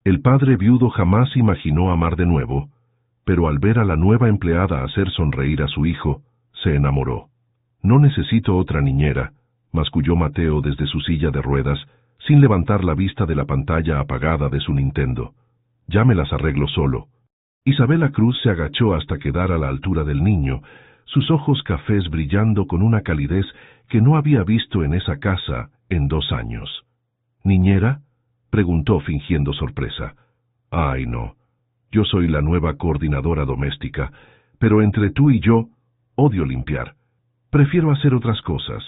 El padre viudo jamás imaginó amar de nuevo, pero al ver a la nueva empleada hacer sonreír a su hijo, se enamoró. «No necesito otra niñera», masculló Mateo desde su silla de ruedas, sin levantar la vista de la pantalla apagada de su Nintendo. «Ya me las arreglo solo». Isabela Cruz se agachó hasta quedar a la altura del niño, sus ojos cafés brillando con una calidez que no había visto en esa casa en 2 años. «¿Niñera?», preguntó fingiendo sorpresa. «Ay, no. Yo soy la nueva coordinadora doméstica, pero entre tú y yo, odio limpiar. Prefiero hacer otras cosas».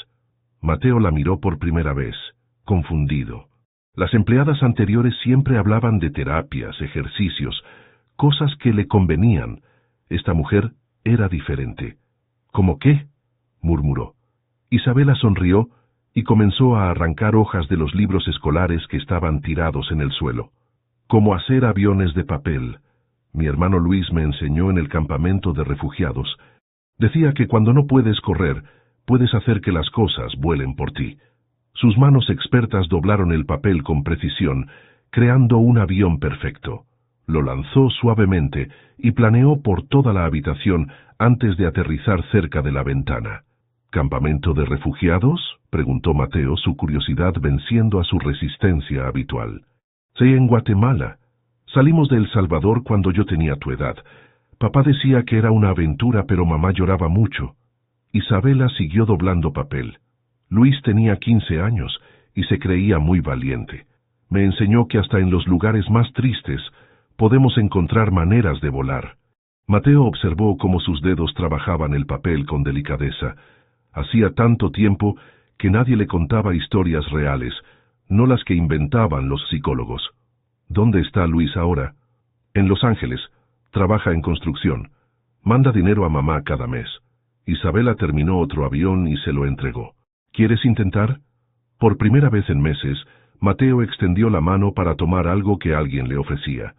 Mateo la miró por primera vez, confundido. Las empleadas anteriores siempre hablaban de terapias, ejercicios, cosas que le convenían. Esta mujer era diferente. «¿Cómo qué?», murmuró. Isabela sonrió y comenzó a arrancar hojas de los libros escolares que estaban tirados en el suelo. «Cómo hacer aviones de papel. Mi hermano Luis me enseñó en el campamento de refugiados. Decía que cuando no puedes correr, puedes hacer que las cosas vuelen por ti». Sus manos expertas doblaron el papel con precisión, creando un avión perfecto. Lo lanzó suavemente y planeó por toda la habitación antes de aterrizar cerca de la ventana. «¿Campamento de refugiados?», preguntó Mateo, su curiosidad venciendo a su resistencia habitual. «Sí, en Guatemala. Salimos de El Salvador cuando yo tenía tu edad. Papá decía que era una aventura, pero mamá lloraba mucho». Isabela siguió doblando papel. Luis tenía 15 años y se creía muy valiente. «Me enseñó que hasta en los lugares más tristes podemos encontrar maneras de volar». Mateo observó cómo sus dedos trabajaban el papel con delicadeza. Hacía tanto tiempo que nadie le contaba historias reales, no las que inventaban los psicólogos. «¿Dónde está Luis ahora?» «En Los Ángeles. Trabaja en construcción. Manda dinero a mamá cada mes». Isabela terminó otro avión y se lo entregó. «¿Quieres intentar?». Por primera vez en meses, Mateo extendió la mano para tomar algo que alguien le ofrecía.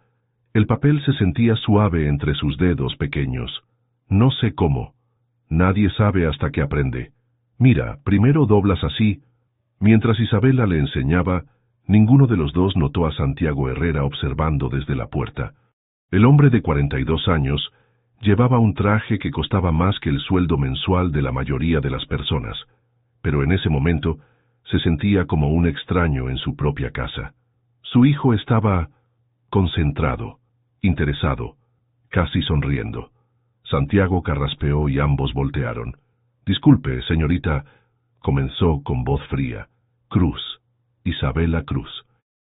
El papel se sentía suave entre sus dedos pequeños. «No sé cómo. Nadie sabe hasta que aprende. Mira, primero doblas así». Mientras Isabela le enseñaba, ninguno de los dos notó a Santiago Herrera observando desde la puerta. El hombre de 42 años llevaba un traje que costaba más que el sueldo mensual de la mayoría de las personas, pero en ese momento se sentía como un extraño en su propia casa. Su hijo estaba concentrado, interesado, casi sonriendo. Santiago carraspeó y ambos voltearon. «Disculpe, señorita», comenzó con voz fría. «Cruz. Isabela Cruz».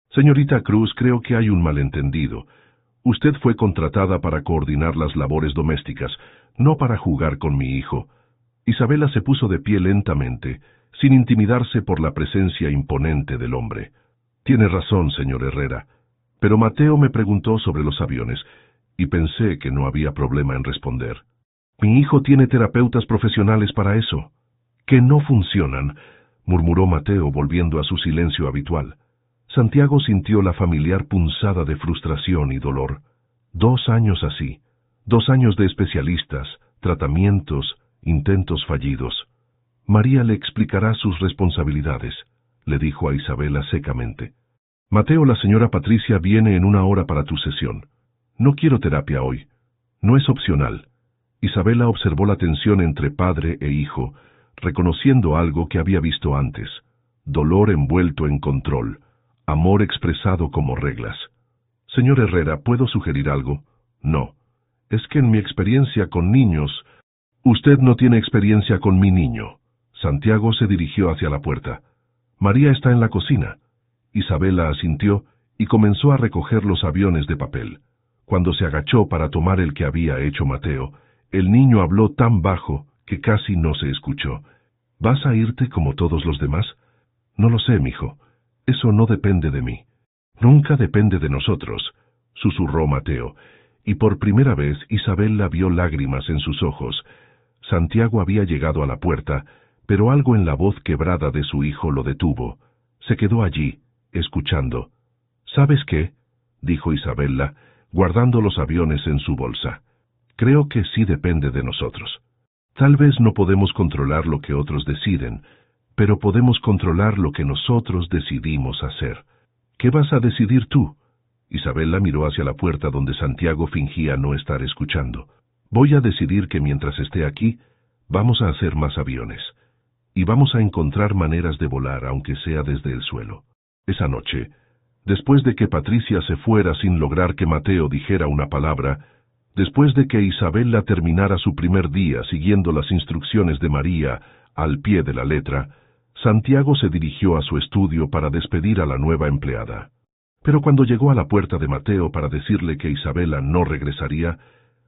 «Señorita Cruz, creo que hay un malentendido. Usted fue contratada para coordinar las labores domésticas, no para jugar con mi hijo». Isabela se puso de pie lentamente, sin intimidarse por la presencia imponente del hombre. «Tiene razón, señor Herrera, pero Mateo me preguntó sobre los aviones, y pensé que no había problema en responder. Mi hijo tiene terapeutas profesionales para eso». «Que no funcionan», murmuró Mateo volviendo a su silencio habitual. Santiago sintió la familiar punzada de frustración y dolor. 2 años así, 2 años de especialistas, tratamientos, intentos fallidos. «María le explicará sus responsabilidades», le dijo a Isabela secamente. «Mateo, la señora Patricia viene en 1 hora para tu sesión. No quiero terapia hoy. No es opcional». Isabela observó la tensión entre padre e hijo, reconociendo algo que había visto antes: dolor envuelto en control, amor expresado como reglas. «Señor Herrera, ¿puedo sugerir algo?» «No. Es que en mi experiencia con niños...» «Usted no tiene experiencia con mi niño». Santiago se dirigió hacia la puerta. «María está en la cocina». Isabela asintió y comenzó a recoger los aviones de papel. Cuando se agachó para tomar el que había hecho Mateo, el niño habló tan bajo que casi no se escuchó. «¿Vas a irte como todos los demás?» «No lo sé, mijo. Eso no depende de mí». «Nunca depende de nosotros», susurró Mateo, y por primera vez Isabela vio lágrimas en sus ojos. Santiago había llegado a la puerta, pero algo en la voz quebrada de su hijo lo detuvo. Se quedó allí, escuchando. «¿Sabes qué?», dijo Isabela, guardando los aviones en su bolsa. «Creo que sí depende de nosotros. Tal vez no podemos controlar lo que otros deciden, pero podemos controlar lo que nosotros decidimos hacer». «¿Qué vas a decidir tú?». Isabela miró hacia la puerta donde Santiago fingía no estar escuchando. Voy a decidir que mientras esté aquí, vamos a hacer más aviones. Y vamos a encontrar maneras de volar, aunque sea desde el suelo. Esa noche, después de que Patricia se fuera sin lograr que Mateo dijera una palabra, después de que Isabela terminara su primer día siguiendo las instrucciones de María al pie de la letra, Santiago se dirigió a su estudio para despedir a la nueva empleada. Pero cuando llegó a la puerta de Mateo para decirle que Isabela no regresaría,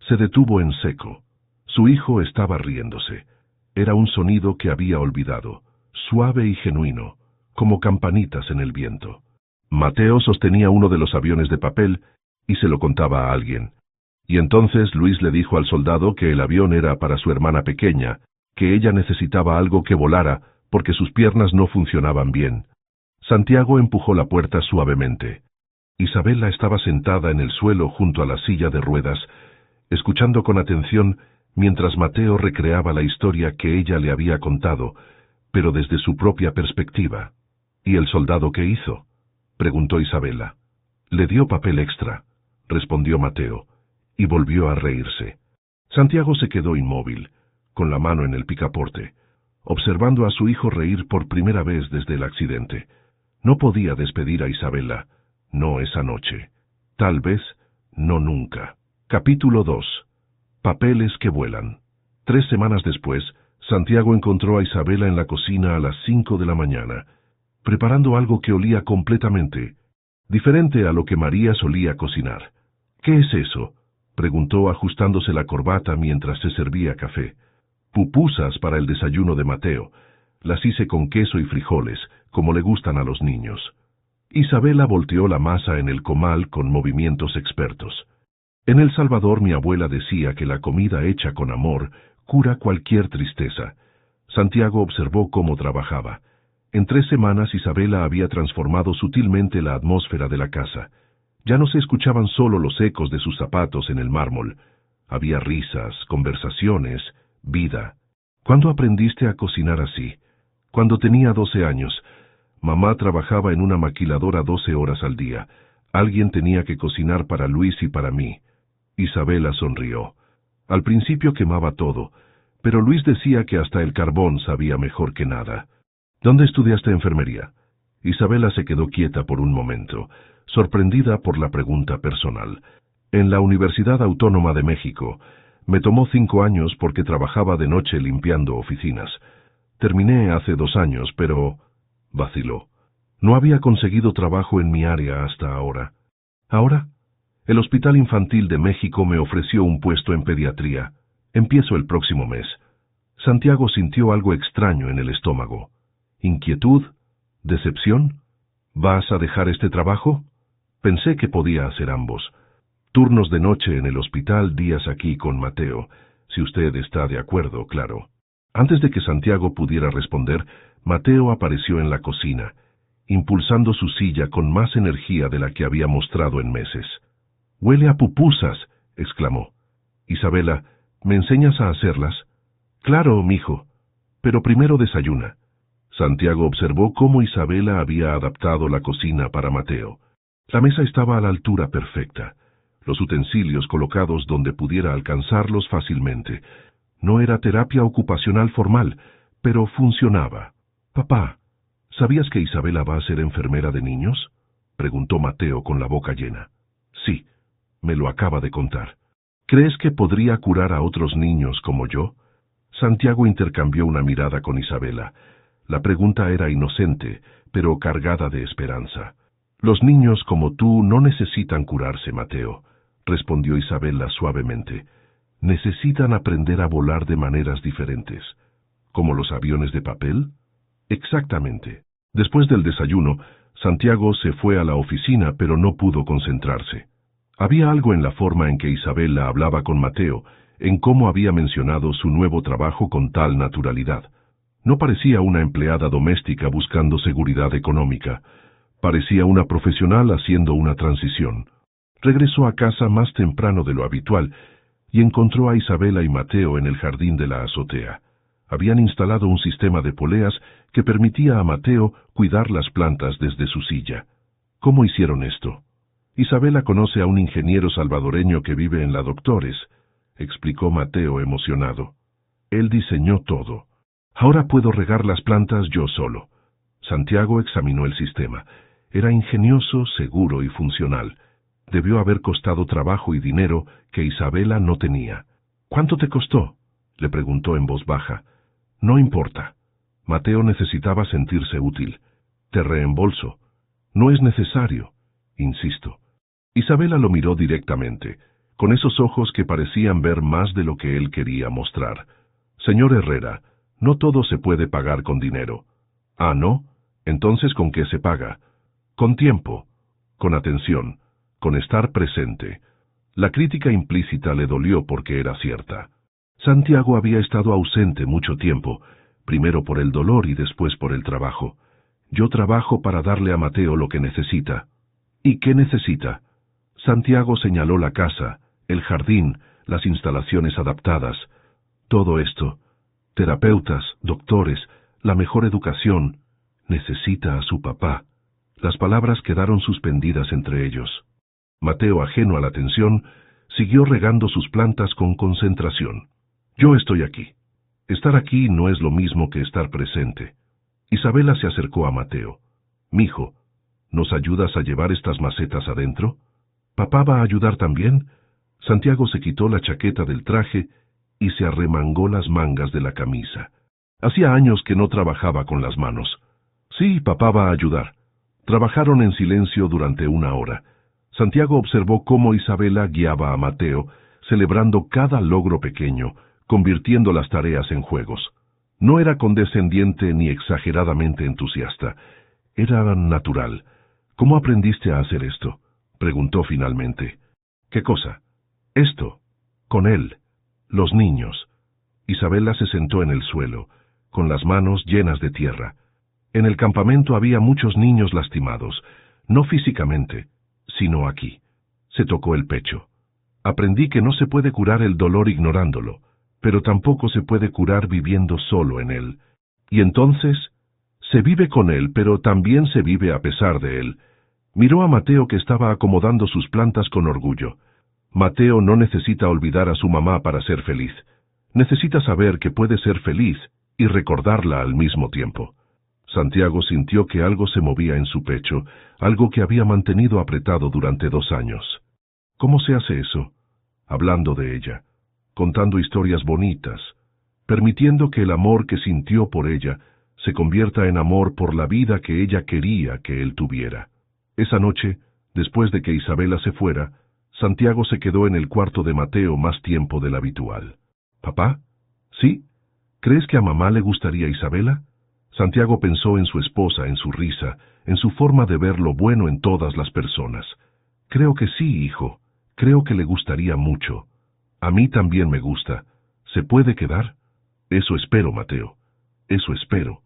se detuvo en seco. Su hijo estaba riéndose. Era un sonido que había olvidado, suave y genuino, como campanitas en el viento. Mateo sostenía uno de los aviones de papel y se lo contaba a alguien. Y entonces Luis le dijo al soldado que el avión era para su hermana pequeña, que ella necesitaba algo que volara porque sus piernas no funcionaban bien. Santiago empujó la puerta suavemente. Isabela estaba sentada en el suelo junto a la silla de ruedas, escuchando con atención mientras Mateo recreaba la historia que ella le había contado, pero desde su propia perspectiva. ¿Y el soldado qué hizo?, preguntó Isabela. Le dio papel extra, respondió Mateo, y volvió a reírse. Santiago se quedó inmóvil, con la mano en el picaporte, observando a su hijo reír por primera vez desde el accidente. No podía despedir a Isabela, no esa noche. Tal vez, no nunca. Capítulo 2. Papeles que vuelan. 3 semanas después, Santiago encontró a Isabela en la cocina a las 5 de la mañana, preparando algo que olía completamente diferente a lo que María solía cocinar. ¿Qué es eso?, preguntó ajustándose la corbata mientras se servía café. Pupusas para el desayuno de Mateo. Las hice con queso y frijoles, como le gustan a los niños. Isabela volteó la masa en el comal con movimientos expertos. En El Salvador mi abuela decía que la comida hecha con amor cura cualquier tristeza. Santiago observó cómo trabajaba. En 3 semanas Isabela había transformado sutilmente la atmósfera de la casa. Ya no se escuchaban solo los ecos de sus zapatos en el mármol. Había risas, conversaciones, vida. ¿Cuándo aprendiste a cocinar así? Cuando tenía 12 años. Mamá trabajaba en una maquiladora 12 horas al día. Alguien tenía que cocinar para Luis y para mí. Isabela sonrió. Al principio quemaba todo, pero Luis decía que hasta el carbón sabía mejor que nada. ¿Dónde estudiaste enfermería? Isabela se quedó quieta por un momento, sorprendida por la pregunta personal. En la Universidad Autónoma de México. Me tomó 5 años porque trabajaba de noche limpiando oficinas. Terminé hace 2 años, pero... vaciló. No había conseguido trabajo en mi área hasta ahora. ¿Ahora? El Hospital Infantil de México me ofreció un puesto en pediatría. Empiezo el próximo mes. Santiago sintió algo extraño en el estómago. ¿Inquietud? ¿Decepción? ¿Vas a dejar este trabajo? Pensé que podía hacer ambos. Turnos de noche en el hospital, días aquí con Mateo, si usted está de acuerdo, claro. Antes de que Santiago pudiera responder, Mateo apareció en la cocina, impulsando su silla con más energía de la que había mostrado en meses. «Huele a pupusas», exclamó. «Isabela, ¿me enseñas a hacerlas?» «Claro, mijo, pero primero desayuna». Santiago observó cómo Isabela había adaptado la cocina para Mateo. La mesa estaba a la altura perfecta, los utensilios colocados donde pudiera alcanzarlos fácilmente. No era terapia ocupacional formal, pero funcionaba. «Papá, ¿sabías que Isabela va a ser enfermera de niños?», preguntó Mateo con la boca llena. «Sí, me lo acaba de contar». «¿Crees que podría curar a otros niños como yo?». Santiago intercambió una mirada con Isabela. La pregunta era inocente, pero cargada de esperanza. «Los niños como tú no necesitan curarse, Mateo», respondió Isabela suavemente. «Necesitan aprender a volar de maneras diferentes». «¿Como los aviones de papel?». «Exactamente». Después del desayuno, Santiago se fue a la oficina, pero no pudo concentrarse. Había algo en la forma en que Isabela hablaba con Mateo, en cómo había mencionado su nuevo trabajo con tal naturalidad. No parecía una empleada doméstica buscando seguridad económica. Parecía una profesional haciendo una transición. Regresó a casa más temprano de lo habitual y encontró a Isabela y Mateo en el jardín de la azotea. Habían instalado un sistema de poleas que permitía a Mateo cuidar las plantas desde su silla. ¿Cómo hicieron esto? Isabela conoce a un ingeniero salvadoreño que vive en la Doctores, explicó Mateo emocionado. Él diseñó todo. Ahora puedo regar las plantas yo solo. Santiago examinó el sistema. Era ingenioso, seguro y funcional. Debió haber costado trabajo y dinero que Isabela no tenía. ¿Cuánto te costó?, le preguntó en voz baja. No importa. Mateo necesitaba sentirse útil. Te reembolso. No es necesario, insisto. Isabela lo miró directamente, con esos ojos que parecían ver más de lo que él quería mostrar. Señor Herrera, no todo se puede pagar con dinero. Ah, ¿no? Entonces, ¿con qué se paga? Con tiempo, con atención, con estar presente. La crítica implícita le dolió porque era cierta. Santiago había estado ausente mucho tiempo, primero por el dolor y después por el trabajo. Yo trabajo para darle a Mateo lo que necesita. ¿Y qué necesita? Santiago señaló la casa, el jardín, las instalaciones adaptadas. Todo esto. Terapeutas, doctores, la mejor educación. Necesita a su papá. Las palabras quedaron suspendidas entre ellos. Mateo, ajeno a la tensión, siguió regando sus plantas con concentración. Yo estoy aquí. Estar aquí no es lo mismo que estar presente. Isabela se acercó a Mateo. Mijo, ¿nos ayudas a llevar estas macetas adentro? ¿Papá va a ayudar también? Santiago se quitó la chaqueta del traje y se arremangó las mangas de la camisa. Hacía años que no trabajaba con las manos. Sí, papá va a ayudar. Trabajaron en silencio durante 1 hora. Santiago observó cómo Isabela guiaba a Mateo, celebrando cada logro pequeño, convirtiendo las tareas en juegos. No era condescendiente ni exageradamente entusiasta. Era natural. ¿Cómo aprendiste a hacer esto?, preguntó finalmente. ¿Qué cosa? Esto. Con él. Los niños. Isabela se sentó en el suelo, con las manos llenas de tierra. En el campamento había muchos niños lastimados, no físicamente, sino aquí. Se tocó el pecho. Aprendí que no se puede curar el dolor ignorándolo, pero tampoco se puede curar viviendo solo en él. Y entonces, se vive con él, pero también se vive a pesar de él. Miró a Mateo, que estaba acomodando sus plantas con orgullo. Mateo no necesita olvidar a su mamá para ser feliz. Necesita saber que puede ser feliz y recordarla al mismo tiempo. Santiago sintió que algo se movía en su pecho, algo que había mantenido apretado durante 2 años. ¿Cómo se hace eso? Hablando de ella, contando historias bonitas, permitiendo que el amor que sintió por ella se convierta en amor por la vida que ella quería que él tuviera. Esa noche, después de que Isabela se fuera, Santiago se quedó en el cuarto de Mateo más tiempo del habitual. ¿Papá? ¿Sí? ¿Crees que a mamá le gustaría Isabela? Santiago pensó en su esposa, en su risa, en su forma de ver lo bueno en todas las personas. Creo que sí, hijo. Creo que le gustaría mucho. A mí también me gusta. ¿Se puede quedar? Eso espero, Mateo. Eso espero.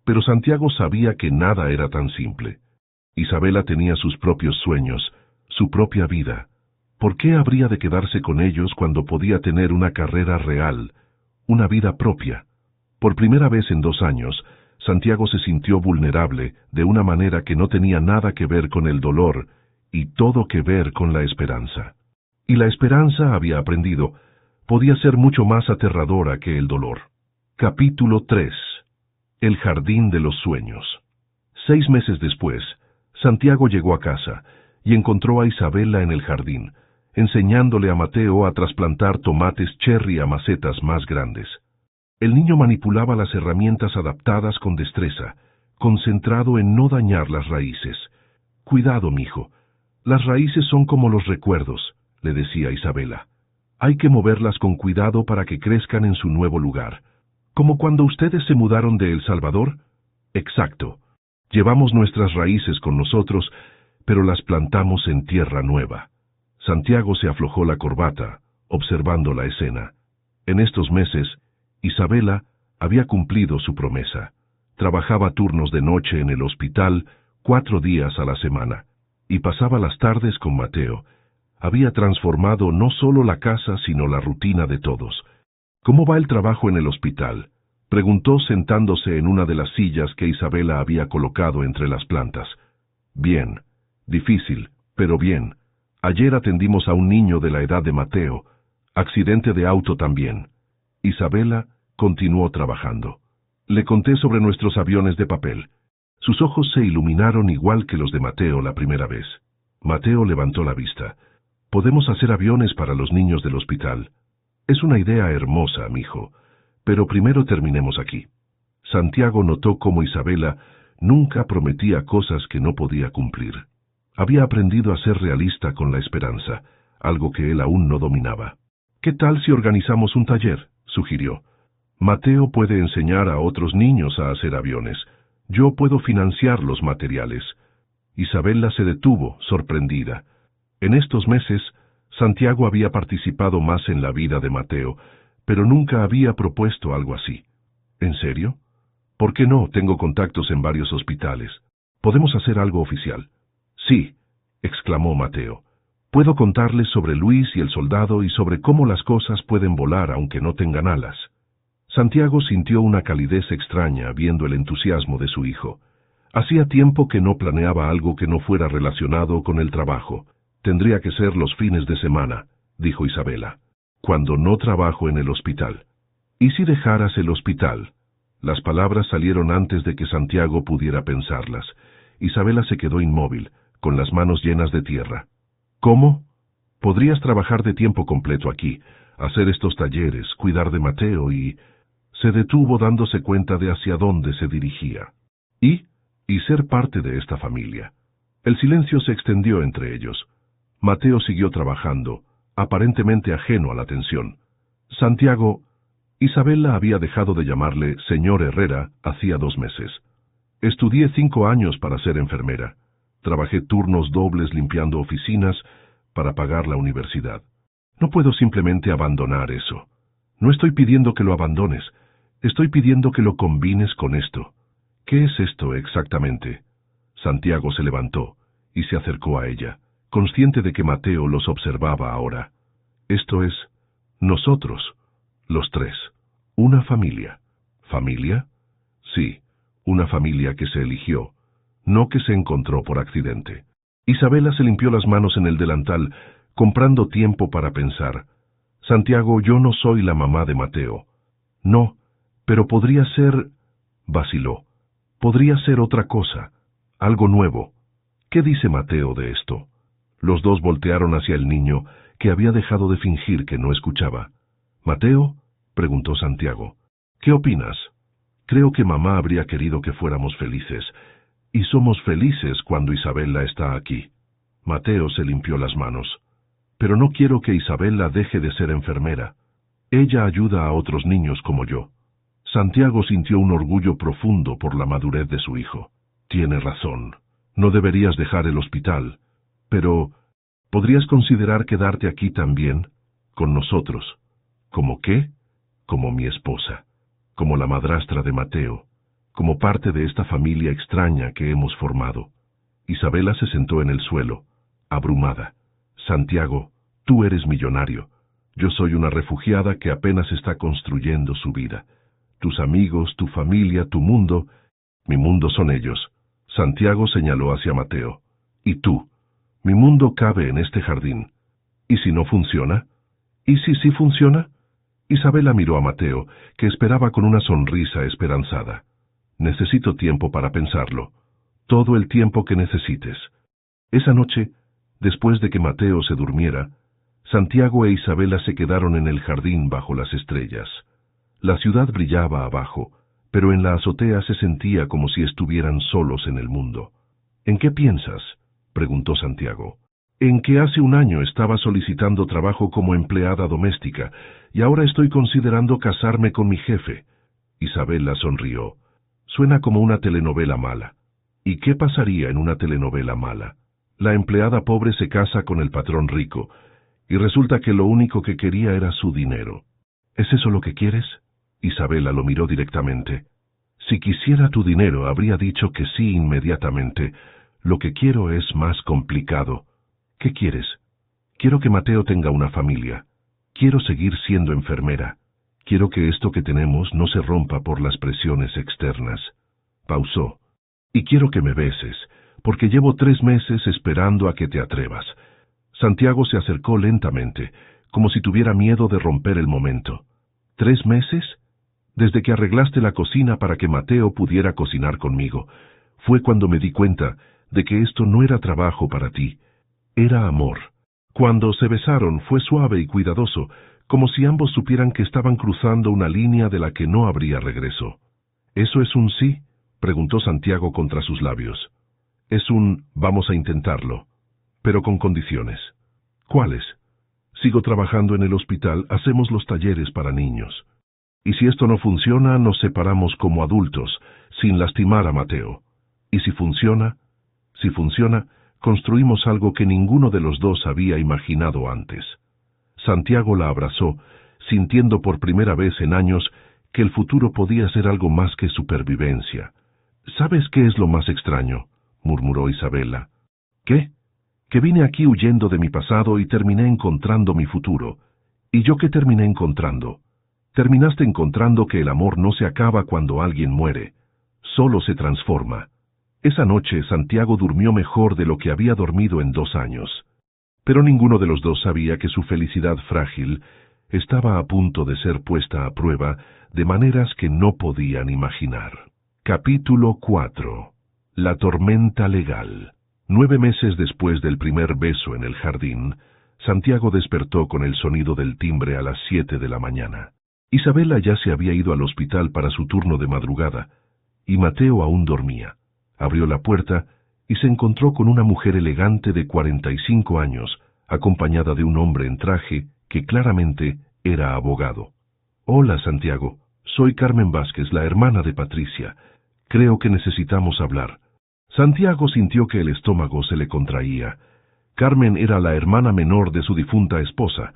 Pero Santiago sabía que nada era tan simple. Isabela tenía sus propios sueños, su propia vida. ¿Por qué habría de quedarse con ellos cuando podía tener una carrera real, una vida propia? Por primera vez en 2 años, Santiago se sintió vulnerable de una manera que no tenía nada que ver con el dolor y todo que ver con la esperanza. Y la esperanza, había aprendido, podía ser mucho más aterradora que el dolor. Capítulo 3. El jardín de los sueños. 6 meses después, Santiago llegó a casa y encontró a Isabela en el jardín, enseñándole a Mateo a trasplantar tomates cherry a macetas más grandes. El niño manipulaba las herramientas adaptadas con destreza, concentrado en no dañar las raíces. «Cuidado, mijo. Las raíces son como los recuerdos», le decía Isabela. «Hay que moverlas con cuidado para que crezcan en su nuevo lugar. ¿Como cuando ustedes se mudaron de El Salvador?» «Exacto. Llevamos nuestras raíces con nosotros, pero las plantamos en tierra nueva». Santiago se aflojó la corbata, observando la escena. En estos meses, Isabela había cumplido su promesa. Trabajaba turnos de noche en el hospital 4 días a la semana, y pasaba las tardes con Mateo. Había transformado no solo la casa, sino la rutina de todos. «¿Cómo va el trabajo en el hospital?», preguntó sentándose en una de las sillas que Isabela había colocado entre las plantas. «Bien. Difícil. Pero bien, ayer atendimos a un niño de la edad de Mateo, accidente de auto también. Isabela continuó trabajando. Le conté sobre nuestros aviones de papel. Sus ojos se iluminaron igual que los de Mateo la primera vez. Mateo levantó la vista. Podemos hacer aviones para los niños del hospital. Es una idea hermosa, mijo, pero primero terminemos aquí. Santiago notó cómo Isabela nunca prometía cosas que no podía cumplir. Había aprendido a ser realista con la esperanza, algo que él aún no dominaba. ¿Qué tal si organizamos un taller?, sugirió. Mateo puede enseñar a otros niños a hacer aviones. Yo puedo financiar los materiales. Isabela se detuvo, sorprendida. En estos meses, Santiago había participado más en la vida de Mateo, pero nunca había propuesto algo así. ¿En serio? ¿Por qué no? Tengo contactos en varios hospitales. ¿Podemos hacer algo oficial? Sí, exclamó Mateo. Puedo contarles sobre Luis y el soldado y sobre cómo las cosas pueden volar aunque no tengan alas. Santiago sintió una calidez extraña viendo el entusiasmo de su hijo. Hacía tiempo que no planeaba algo que no fuera relacionado con el trabajo. Tendría que ser los fines de semana, dijo Isabela. Cuando no trabajo en el hospital. ¿Y si dejaras el hospital? Las palabras salieron antes de que Santiago pudiera pensarlas. Isabela se quedó inmóvil, con las manos llenas de tierra. ¿Cómo? Podrías trabajar de tiempo completo aquí, hacer estos talleres, cuidar de Mateo y... Se detuvo dándose cuenta de hacia dónde se dirigía. Y ser parte de esta familia. El silencio se extendió entre ellos. Mateo siguió trabajando, aparentemente ajeno a la tensión. Santiago... Isabela había dejado de llamarle señor Herrera hacía 2 meses. Estudié 5 años para ser enfermera. Trabajé turnos dobles limpiando oficinas para pagar la universidad. No puedo simplemente abandonar eso. No estoy pidiendo que lo abandones. Estoy pidiendo que lo combines con esto. ¿Qué es esto exactamente? Santiago se levantó y se acercó a ella, consciente de que Mateo los observaba ahora. Esto es, nosotros, los 3. Una familia. ¿Familia? Sí, una familia que se eligió, no que se encontró por accidente. Isabela se limpió las manos en el delantal, comprando tiempo para pensar. Santiago, yo no soy la mamá de Mateo. No, pero podría ser... Vaciló. Podría ser otra cosa, algo nuevo. ¿Qué dice Mateo de esto? Los dos voltearon hacia el niño, que había dejado de fingir que no escuchaba. «¿Mateo?», preguntó Santiago. «¿Qué opinas? Creo que mamá habría querido que fuéramos felices, y somos felices cuando Isabela está aquí». Mateo se limpió las manos. «Pero no quiero que Isabela deje de ser enfermera. Ella ayuda a otros niños como yo». Santiago sintió un orgullo profundo por la madurez de su hijo. «Tiene razón. No deberías dejar el hospital. Pero, ¿podrías considerar quedarte aquí también, con nosotros? ¿Como qué? Como mi esposa, como la madrastra de Mateo, como parte de esta familia extraña que hemos formado». Isabela se sentó en el suelo, abrumada. «Santiago, tú eres millonario. Yo soy una refugiada que apenas está construyendo su vida. Tus amigos, tu familia, tu mundo, mi mundo son ellos». Santiago señaló hacia Mateo. «¿Y tú? Mi mundo cabe en este jardín. ¿Y si no funciona? ¿Y si sí funciona?». Isabela miró a Mateo, que esperaba con una sonrisa esperanzada. «Necesito tiempo para pensarlo. Todo el tiempo que necesites». Esa noche, después de que Mateo se durmiera, Santiago e Isabela se quedaron en el jardín bajo las estrellas. La ciudad brillaba abajo, pero en la azotea se sentía como si estuvieran solos en el mundo. «¿En qué piensas?», preguntó Santiago. «En que hace un año estaba solicitando trabajo como empleada doméstica, y ahora estoy considerando casarme con mi jefe». Isabela sonrió. «Suena como una telenovela mala». «¿Y qué pasaría en una telenovela mala? La empleada pobre se casa con el patrón rico, y resulta que lo único que quería era su dinero». «¿Es eso lo que quieres?». Isabela lo miró directamente. «Si quisiera tu dinero, habría dicho que sí inmediatamente. Lo que quiero es más complicado». «¿Qué quieres?». «Quiero que Mateo tenga una familia. Quiero seguir siendo enfermera. Quiero que esto que tenemos no se rompa por las presiones externas». Pausó. «Y quiero que me beses, porque llevo 3 meses esperando a que te atrevas. Santiago se acercó lentamente, como si tuviera miedo de romper el momento. ¿3 meses? Desde que arreglaste la cocina para que Mateo pudiera cocinar conmigo. Fue cuando me di cuenta de que esto no era trabajo para ti, era amor. Cuando se besaron fue suave y cuidadoso, como si ambos supieran que estaban cruzando una línea de la que no habría regreso. ¿Eso es un sí?, preguntó Santiago contra sus labios. Es un vamos a intentarlo, pero con condiciones. ¿Cuáles? Sigo trabajando en el hospital, hacemos los talleres para niños. Y si esto no funciona, nos separamos como adultos, sin lastimar a Mateo. Y si funciona, construimos algo que ninguno de los dos había imaginado antes. Santiago la abrazó, sintiendo por primera vez en años que el futuro podía ser algo más que supervivencia. ¿Sabes qué es lo más extraño?, murmuró Isabela. ¿Qué? Que vine aquí huyendo de mi pasado y terminé encontrando mi futuro. ¿Y yo qué terminé encontrando? Terminaste encontrando que el amor no se acaba cuando alguien muere, solo se transforma. Esa noche Santiago durmió mejor de lo que había dormido en 2 años. Pero ninguno de los dos sabía que su felicidad frágil estaba a punto de ser puesta a prueba de maneras que no podían imaginar. Capítulo 4. La tormenta legal. 9 meses después del primer beso en el jardín, Santiago despertó con el sonido del timbre a las 7 de la mañana. Isabela ya se había ido al hospital para su turno de madrugada, y Mateo aún dormía. Abrió la puerta y se encontró con una mujer elegante de 45 años, acompañada de un hombre en traje que claramente era abogado. «Hola, Santiago. Soy Carmen Vázquez, la hermana de Patricia. Creo que necesitamos hablar». Santiago sintió que el estómago se le contraía. Carmen era la hermana menor de su difunta esposa,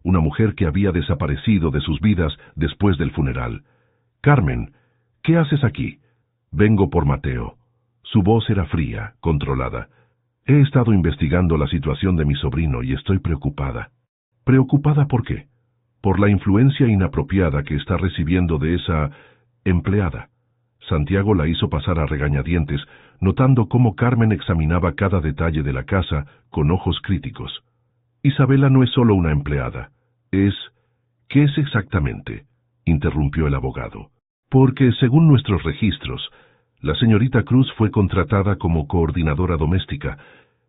una mujer que había desaparecido de sus vidas después del funeral. «Carmen, ¿qué haces aquí?» «Vengo por Mateo». Su voz era fría, controlada. «He estado investigando la situación de mi sobrino y estoy preocupada». «¿Preocupada por qué?» «Por la influencia inapropiada que está recibiendo de esa empleada». Santiago la hizo pasar a regañadientes, notando cómo Carmen examinaba cada detalle de la casa con ojos críticos. «Isabela no es solo una empleada. Es... ¿Qué es exactamente?», interrumpió el abogado. «Porque, según nuestros registros, la señorita Cruz fue contratada como coordinadora doméstica,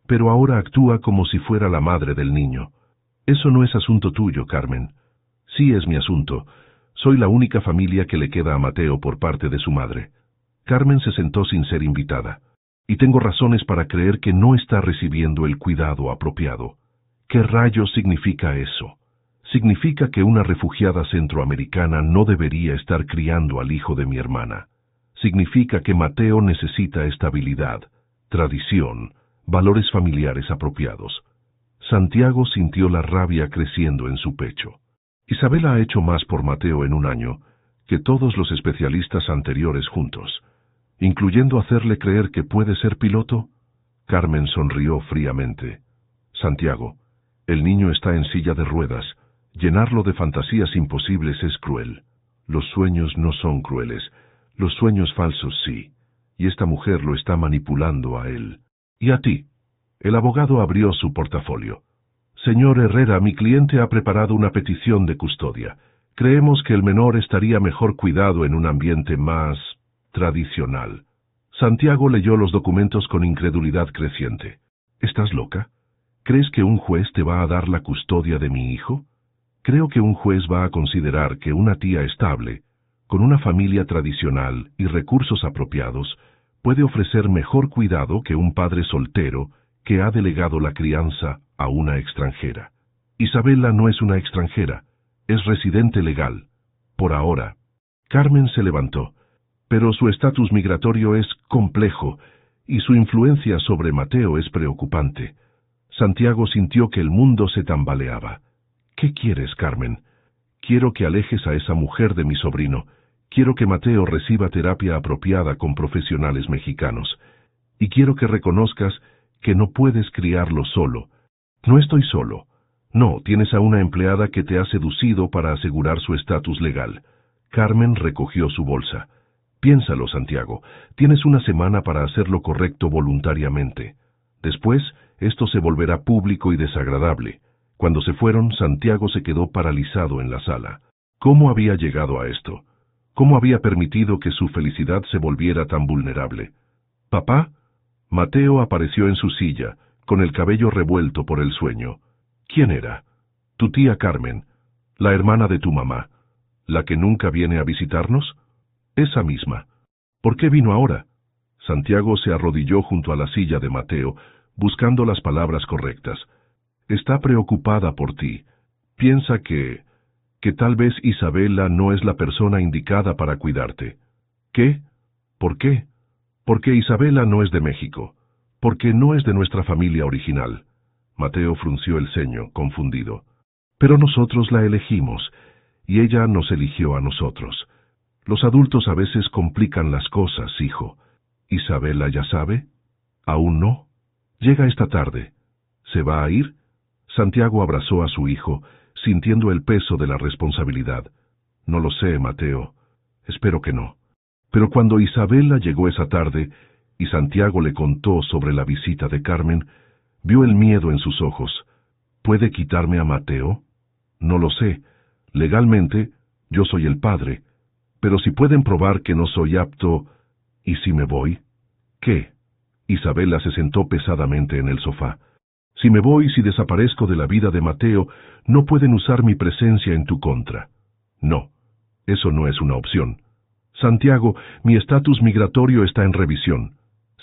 pero ahora actúa como si fuera la madre del niño. Eso no es asunto tuyo, Carmen. Sí es mi asunto. Soy la única familia que le queda a Mateo por parte de su madre». Carmen se sentó sin ser invitada. «Y tengo razones para creer que no está recibiendo el cuidado apropiado». «¿Qué rayos significa eso?» «Significa que una refugiada centroamericana no debería estar criando al hijo de mi hermana. Significa que Mateo necesita estabilidad, tradición, valores familiares apropiados». Santiago sintió la rabia creciendo en su pecho. Isabela ha hecho más por Mateo en 1 año que todos los especialistas anteriores juntos, incluyendo hacerle creer que puede ser piloto. Carmen sonrió fríamente. «Santiago, el niño está en silla de ruedas. Llenarlo de fantasías imposibles es cruel. Los sueños no son crueles, los sueños falsos sí, y esta mujer lo está manipulando a él. ¿Y a ti?» El abogado abrió su portafolio. «Señor Herrera, mi cliente ha preparado una petición de custodia. Creemos que el menor estaría mejor cuidado en un ambiente más tradicional». Santiago leyó los documentos con incredulidad creciente. «¿Estás loca? ¿Crees que un juez te va a dar la custodia de mi hijo? Creo que un juez va a considerar que una tía estable, con una familia tradicional y recursos apropiados, puede ofrecer mejor cuidado que un padre soltero que ha delegado la crianza a una extranjera. Isabela no es una extranjera, es residente legal. Por ahora». Carmen se levantó, pero su estatus migratorio es complejo y su influencia sobre Mateo es preocupante. Santiago sintió que el mundo se tambaleaba. «¿Qué quieres, Carmen?» «Quiero que alejes a esa mujer de mi sobrino. Quiero que Mateo reciba terapia apropiada con profesionales mexicanos. Y quiero que reconozcas que no puedes criarlo solo». «No estoy solo. No, tienes a una empleada que te ha seducido para asegurar su estatus legal». Carmen recogió su bolsa. Piénsalo, Santiago. Tienes una semana para hacer lo correcto voluntariamente. Después, esto se volverá público y desagradable. Cuando se fueron, Santiago se quedó paralizado en la sala. ¿Cómo había llegado a esto? ¿Cómo había permitido que su felicidad se volviera tan vulnerable? ¿Papá? Mateo apareció en su silla, con el cabello revuelto por el sueño. ¿Quién era? Tu tía Carmen, la hermana de tu mamá, la que nunca viene a visitarnos. Esa misma. ¿Por qué vino ahora? Santiago se arrodilló junto a la silla de Mateo, buscando las palabras correctas. Está preocupada por ti. Piensa que tal vez Isabela no es la persona indicada para cuidarte. ¿Qué? ¿Por qué? Porque Isabela no es de México. Porque no es de nuestra familia original. Mateo frunció el ceño, confundido. Pero nosotros la elegimos, y ella nos eligió a nosotros. Los adultos a veces complican las cosas, hijo. ¿Isabela ya sabe? ¿Aún no? Llega esta tarde. ¿Se va a ir? Santiago abrazó a su hijo, sintiendo el peso de la responsabilidad. No lo sé, Mateo. Espero que no. Pero cuando Isabela llegó esa tarde, y Santiago le contó sobre la visita de Carmen, vio el miedo en sus ojos. ¿Puede quitarme a Mateo? No lo sé. Legalmente, yo soy el padre. Pero si pueden probar que no soy apto, ¿y si me voy? ¿Qué? Isabela se sentó pesadamente en el sofá. Si me voy, si desaparezco de la vida de Mateo, no pueden usar mi presencia en tu contra. No, eso no es una opción. Santiago, mi estatus migratorio está en revisión.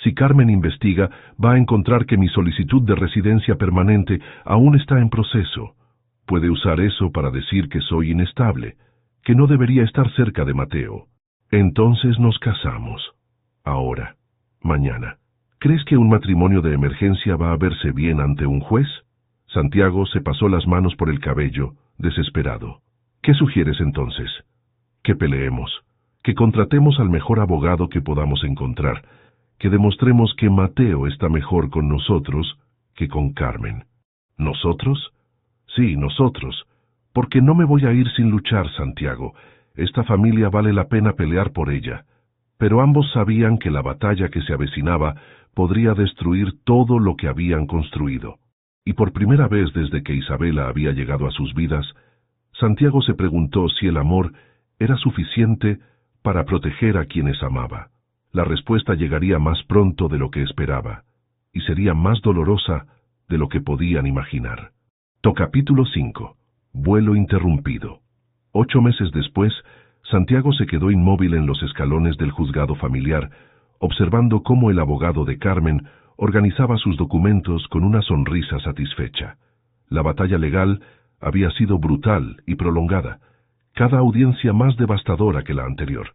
Si Carmen investiga, va a encontrar que mi solicitud de residencia permanente aún está en proceso. Puede usar eso para decir que soy inestable, que no debería estar cerca de Mateo. Entonces nos casamos. Ahora, mañana. ¿Crees que un matrimonio de emergencia va a verse bien ante un juez? Santiago se pasó las manos por el cabello, desesperado. ¿Qué sugieres entonces? Que peleemos, que contratemos al mejor abogado que podamos encontrar, que demostremos que Mateo está mejor con nosotros que con Carmen. ¿Nosotros? Sí, nosotros. Porque no me voy a ir sin luchar, Santiago. Esta familia vale la pena pelear por ella. Pero ambos sabían que la batalla que se avecinaba podría destruir todo lo que habían construido. Y por primera vez desde que Isabela había llegado a sus vidas, Santiago se preguntó si el amor era suficiente para proteger a quienes amaba. La respuesta llegaría más pronto de lo que esperaba, y sería más dolorosa de lo que podían imaginar. Capítulo 5. Vuelo interrumpido. 8 meses después, Santiago se quedó inmóvil en los escalones del juzgado familiar, observando cómo el abogado de Carmen organizaba sus documentos con una sonrisa satisfecha. La batalla legal había sido brutal y prolongada, cada audiencia más devastadora que la anterior.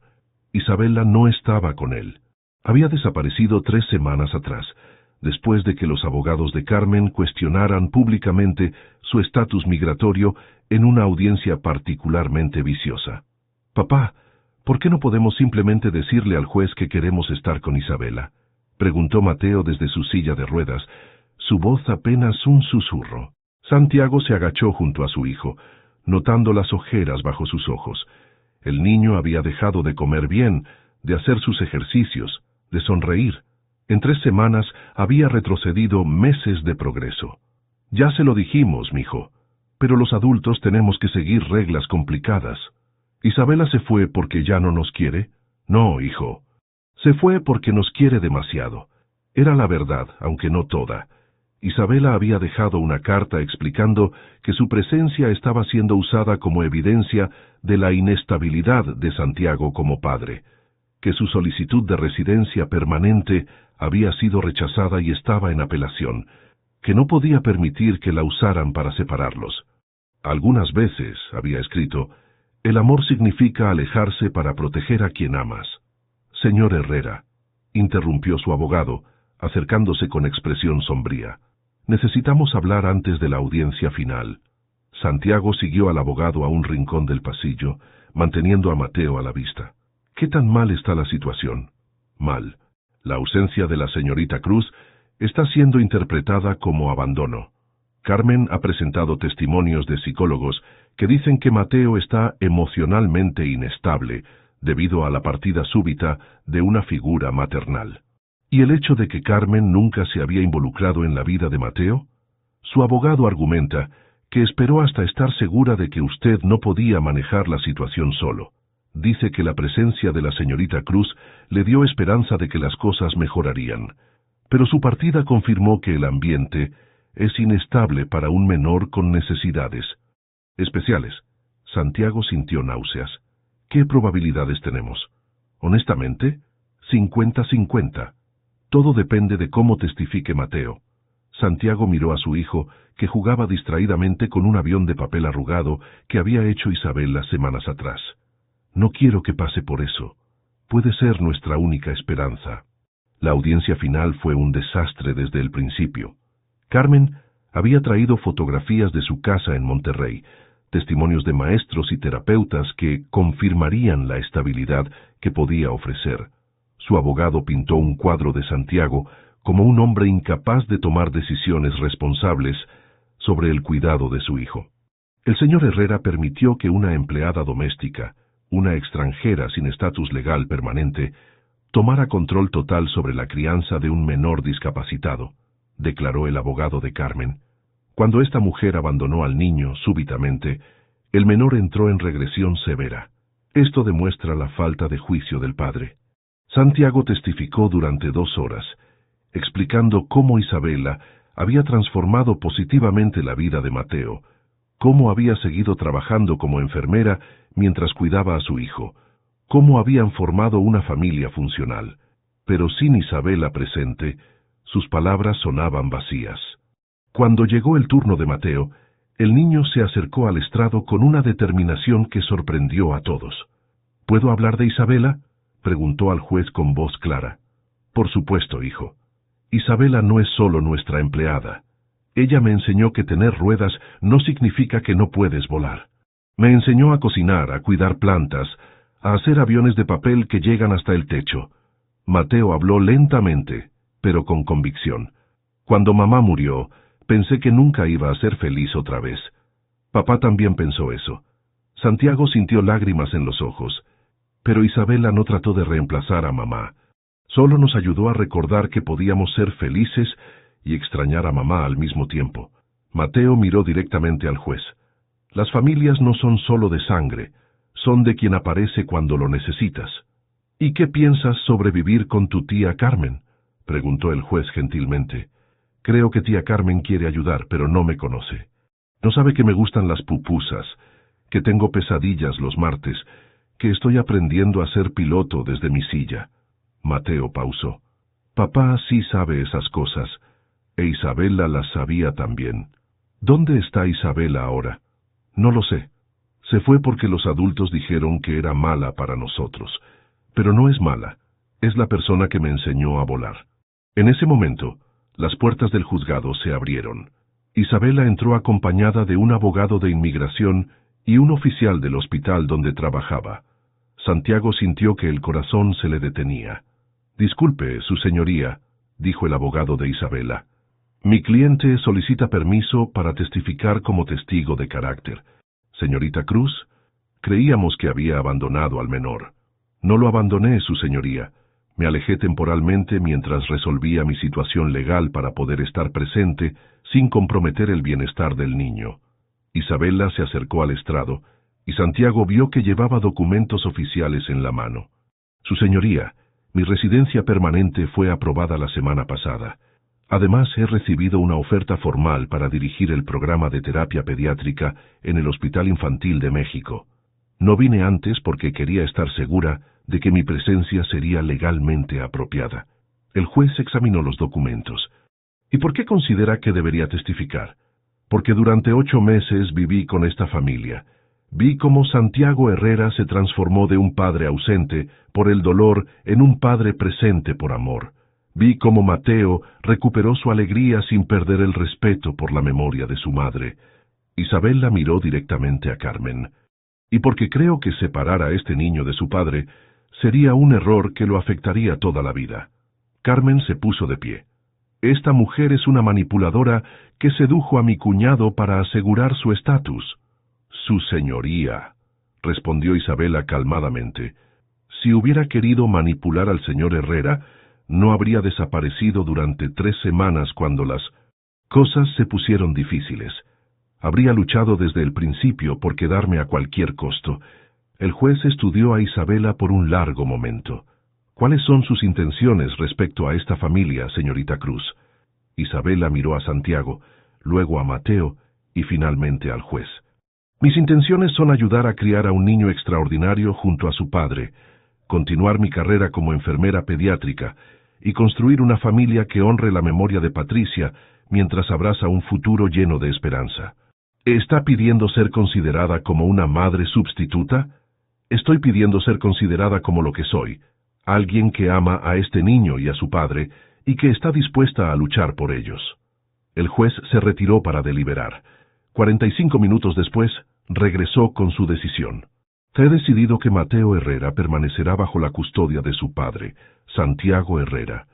Isabela no estaba con él. Había desaparecido 3 semanas atrás, después de que los abogados de Carmen cuestionaran públicamente su estatus migratorio en una audiencia particularmente viciosa. «Papá, ¿por qué no podemos simplemente decirle al juez que queremos estar con Isabela?», preguntó Mateo desde su silla de ruedas, su voz apenas un susurro. Santiago se agachó junto a su hijo, notando las ojeras bajo sus ojos. El niño había dejado de comer bien, de hacer sus ejercicios, de sonreír. En 3 semanas había retrocedido meses de progreso. «Ya se lo dijimos, mijo, pero los adultos tenemos que seguir reglas complicadas». ¿Isabela se fue porque ya no nos quiere? No, hijo. Se fue porque nos quiere demasiado. Era la verdad, aunque no toda. Isabela había dejado una carta explicando que su presencia estaba siendo usada como evidencia de la inestabilidad de Santiago como padre, que su solicitud de residencia permanente había sido rechazada y estaba en apelación, que no podía permitir que la usaran para separarlos. Algunas veces, había escrito, el amor significa alejarse para proteger a quien amas. Señor Herrera, interrumpió su abogado, acercándose con expresión sombría. Necesitamos hablar antes de la audiencia final. Santiago siguió al abogado a un rincón del pasillo, manteniendo a Mateo a la vista. ¿Qué tan mal está la situación? Mal. La ausencia de la señorita Cruz está siendo interpretada como abandono. Carmen ha presentado testimonios de psicólogos que dicen que Mateo está emocionalmente inestable debido a la partida súbita de una figura maternal. ¿Y el hecho de que Carmen nunca se había involucrado en la vida de Mateo? Su abogado argumenta que esperó hasta estar segura de que usted no podía manejar la situación solo. Dice que la presencia de la señorita Cruz le dio esperanza de que las cosas mejorarían. Pero su partida confirmó que el ambiente es inestable para un menor con necesidades especiales. Santiago sintió náuseas. ¿Qué probabilidades tenemos? Honestamente, 50-50. Todo depende de cómo testifique Mateo. Santiago miró a su hijo, que jugaba distraídamente con un avión de papel arrugado que había hecho Isabel las semanas atrás. No quiero que pase por eso. Puede ser nuestra única esperanza. La audiencia final fue un desastre desde el principio. Carmen había traído fotografías de su casa en Monterrey, testimonios de maestros y terapeutas que confirmarían la estabilidad que podía ofrecer. Su abogado pintó un cuadro de Santiago como un hombre incapaz de tomar decisiones responsables sobre el cuidado de su hijo. El señor Herrera permitió que una empleada doméstica, una extranjera sin estatus legal permanente, tomara control total sobre la crianza de un menor discapacitado, declaró el abogado de Carmen. Cuando esta mujer abandonó al niño súbitamente, el menor entró en regresión severa. Esto demuestra la falta de juicio del padre. Santiago testificó durante 2 horas, explicando cómo Isabela había transformado positivamente la vida de Mateo, cómo había seguido trabajando como enfermera mientras cuidaba a su hijo, cómo habían formado una familia funcional. Pero sin Isabela presente, sus palabras sonaban vacías. Cuando llegó el turno de Mateo, el niño se acercó al estrado con una determinación que sorprendió a todos. ¿Puedo hablar de Isabela?, preguntó al juez con voz clara. Por supuesto, hijo. Isabela no es solo nuestra empleada. Ella me enseñó que tener ruedas no significa que no puedes volar. Me enseñó a cocinar, a cuidar plantas, a hacer aviones de papel que llegan hasta el techo. Mateo habló lentamente, pero con convicción. Cuando mamá murió, pensé que nunca iba a ser feliz otra vez. Papá también pensó eso. Santiago sintió lágrimas en los ojos. Pero Isabela no trató de reemplazar a mamá. Solo nos ayudó a recordar que podíamos ser felices y extrañar a mamá al mismo tiempo. Mateo miró directamente al juez. Las familias no son solo de sangre, son de quien aparece cuando lo necesitas. ¿Y qué piensas sobre vivir con tu tía Carmen?, preguntó el juez gentilmente. Creo que tía Carmen quiere ayudar, pero no me conoce. No sabe que me gustan las pupusas, que tengo pesadillas los martes, que estoy aprendiendo a ser piloto desde mi silla. Mateo pausó. Papá sí sabe esas cosas, e Isabela las sabía también. ¿Dónde está Isabela ahora? No lo sé. Se fue porque los adultos dijeron que era mala para nosotros. Pero no es mala, es la persona que me enseñó a volar. En ese momento, las puertas del juzgado se abrieron. Isabela entró acompañada de un abogado de inmigración y un oficial del hospital donde trabajaba. Santiago sintió que el corazón se le detenía. Disculpe, su señoría, dijo el abogado de Isabela. Mi cliente solicita permiso para testificar como testigo de carácter. Señorita Cruz, creíamos que había abandonado al menor. No lo abandoné, su señoría. Me alejé temporalmente mientras resolvía mi situación legal para poder estar presente sin comprometer el bienestar del niño. Isabela se acercó al estrado y Santiago vio que llevaba documentos oficiales en la mano. Su señoría, mi residencia permanente fue aprobada la semana pasada. Además, he recibido una oferta formal para dirigir el programa de terapia pediátrica en el Hospital Infantil de México. No vine antes porque quería estar segura de que mi presencia sería legalmente apropiada. El juez examinó los documentos. ¿Y por qué considera que debería testificar? Porque durante 8 meses viví con esta familia. Vi cómo Santiago Herrera se transformó de un padre ausente por el dolor en un padre presente por amor. Vi cómo Mateo recuperó su alegría sin perder el respeto por la memoria de su madre. Isabel la miró directamente a Carmen. Y porque creo que separar a este niño de su padre sería un error que lo afectaría toda la vida. Carmen se puso de pie. Esta mujer es una manipuladora que sedujo a mi cuñado para asegurar su estatus. Su señoría, respondió Isabela calmadamente. Si hubiera querido manipular al señor Herrera, no habría desaparecido durante 3 semanas cuando las cosas se pusieron difíciles. Habría luchado desde el principio por quedarme a cualquier costo. El juez estudió a Isabela por un largo momento. ¿Cuáles son sus intenciones respecto a esta familia, señorita Cruz? Isabela miró a Santiago, luego a Mateo y finalmente al juez. Mis intenciones son ayudar a criar a un niño extraordinario junto a su padre, continuar mi carrera como enfermera pediátrica y construir una familia que honre la memoria de Patricia mientras abraza un futuro lleno de esperanza. ¿Está pidiendo ser considerada como una madre sustituta? Estoy pidiendo ser considerada como lo que soy, alguien que ama a este niño y a su padre y que está dispuesta a luchar por ellos. El juez se retiró para deliberar. 45 minutos después, regresó con su decisión. He decidido que Mateo Herrera permanecerá bajo la custodia de su padre, Santiago Herrera.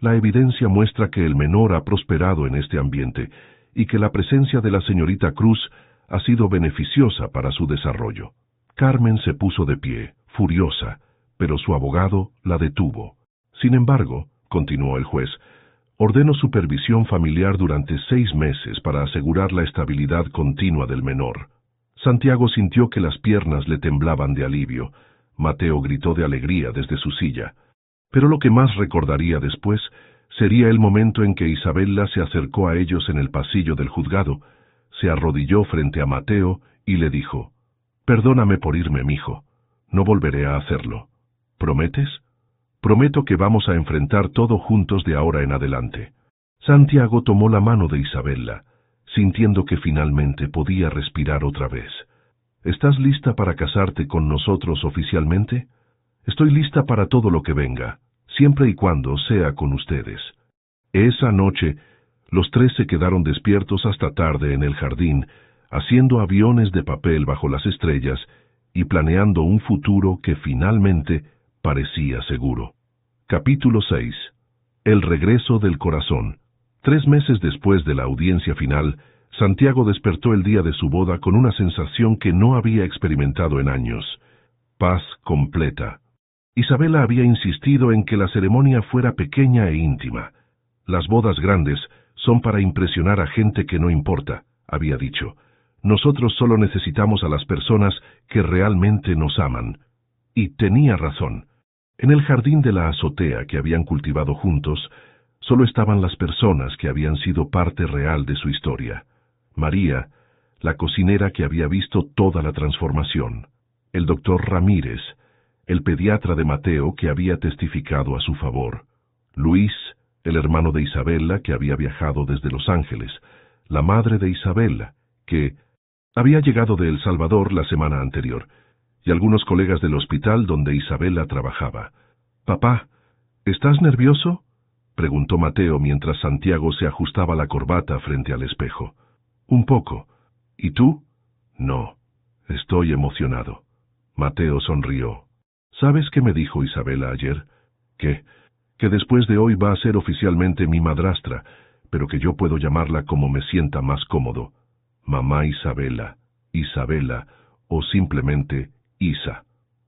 La evidencia muestra que el menor ha prosperado en este ambiente y que la presencia de la señorita Cruz ha sido beneficiosa para su desarrollo. Carmen se puso de pie, furiosa, pero su abogado la detuvo. Sin embargo, continuó el juez, ordeno supervisión familiar durante 6 meses para asegurar la estabilidad continua del menor. Santiago sintió que las piernas le temblaban de alivio. Mateo gritó de alegría desde su silla. Pero lo que más recordaría después sería el momento en que Isabela se acercó a ellos en el pasillo del juzgado, se arrodilló frente a Mateo y le dijo, «Perdóname por irme, mijo. No volveré a hacerlo. ¿Prometes?» «Prometo que vamos a enfrentar todo juntos de ahora en adelante». Santiago tomó la mano de Isabela, sintiendo que finalmente podía respirar otra vez. «¿Estás lista para casarte con nosotros oficialmente?» «Estoy lista para todo lo que venga, siempre y cuando sea con ustedes». Esa noche, los 3 se quedaron despiertos hasta tarde en el jardín, haciendo aviones de papel bajo las estrellas y planeando un futuro que finalmente parecía seguro. Capítulo 6. El regreso del corazón. 3 meses después de la audiencia final, Santiago despertó el día de su boda con una sensación que no había experimentado en años: paz completa. Isabela había insistido en que la ceremonia fuera pequeña e íntima. Las bodas grandes son para impresionar a gente que no importa, había dicho. Nosotros solo necesitamos a las personas que realmente nos aman. Y tenía razón. En el jardín de la azotea que habían cultivado juntos, solo estaban las personas que habían sido parte real de su historia. María, la cocinera que había visto toda la transformación. El doctor Ramírez, el pediatra de Mateo que había testificado a su favor. Luis, el hermano de Isabela que había viajado desde Los Ángeles. La madre de Isabela, que había llegado de El Salvador la semana anterior, y algunos colegas del hospital donde Isabela trabajaba. «Papá, ¿estás nervioso?», preguntó Mateo mientras Santiago se ajustaba la corbata frente al espejo. «Un poco. ¿Y tú?» «No, estoy emocionado». Mateo sonrió. «¿Sabes qué me dijo Isabela ayer?» «¿Qué?» «Que después de hoy va a ser oficialmente mi madrastra, pero que yo puedo llamarla como me sienta más cómodo. Mamá Isabela, Isabela o simplemente Isa».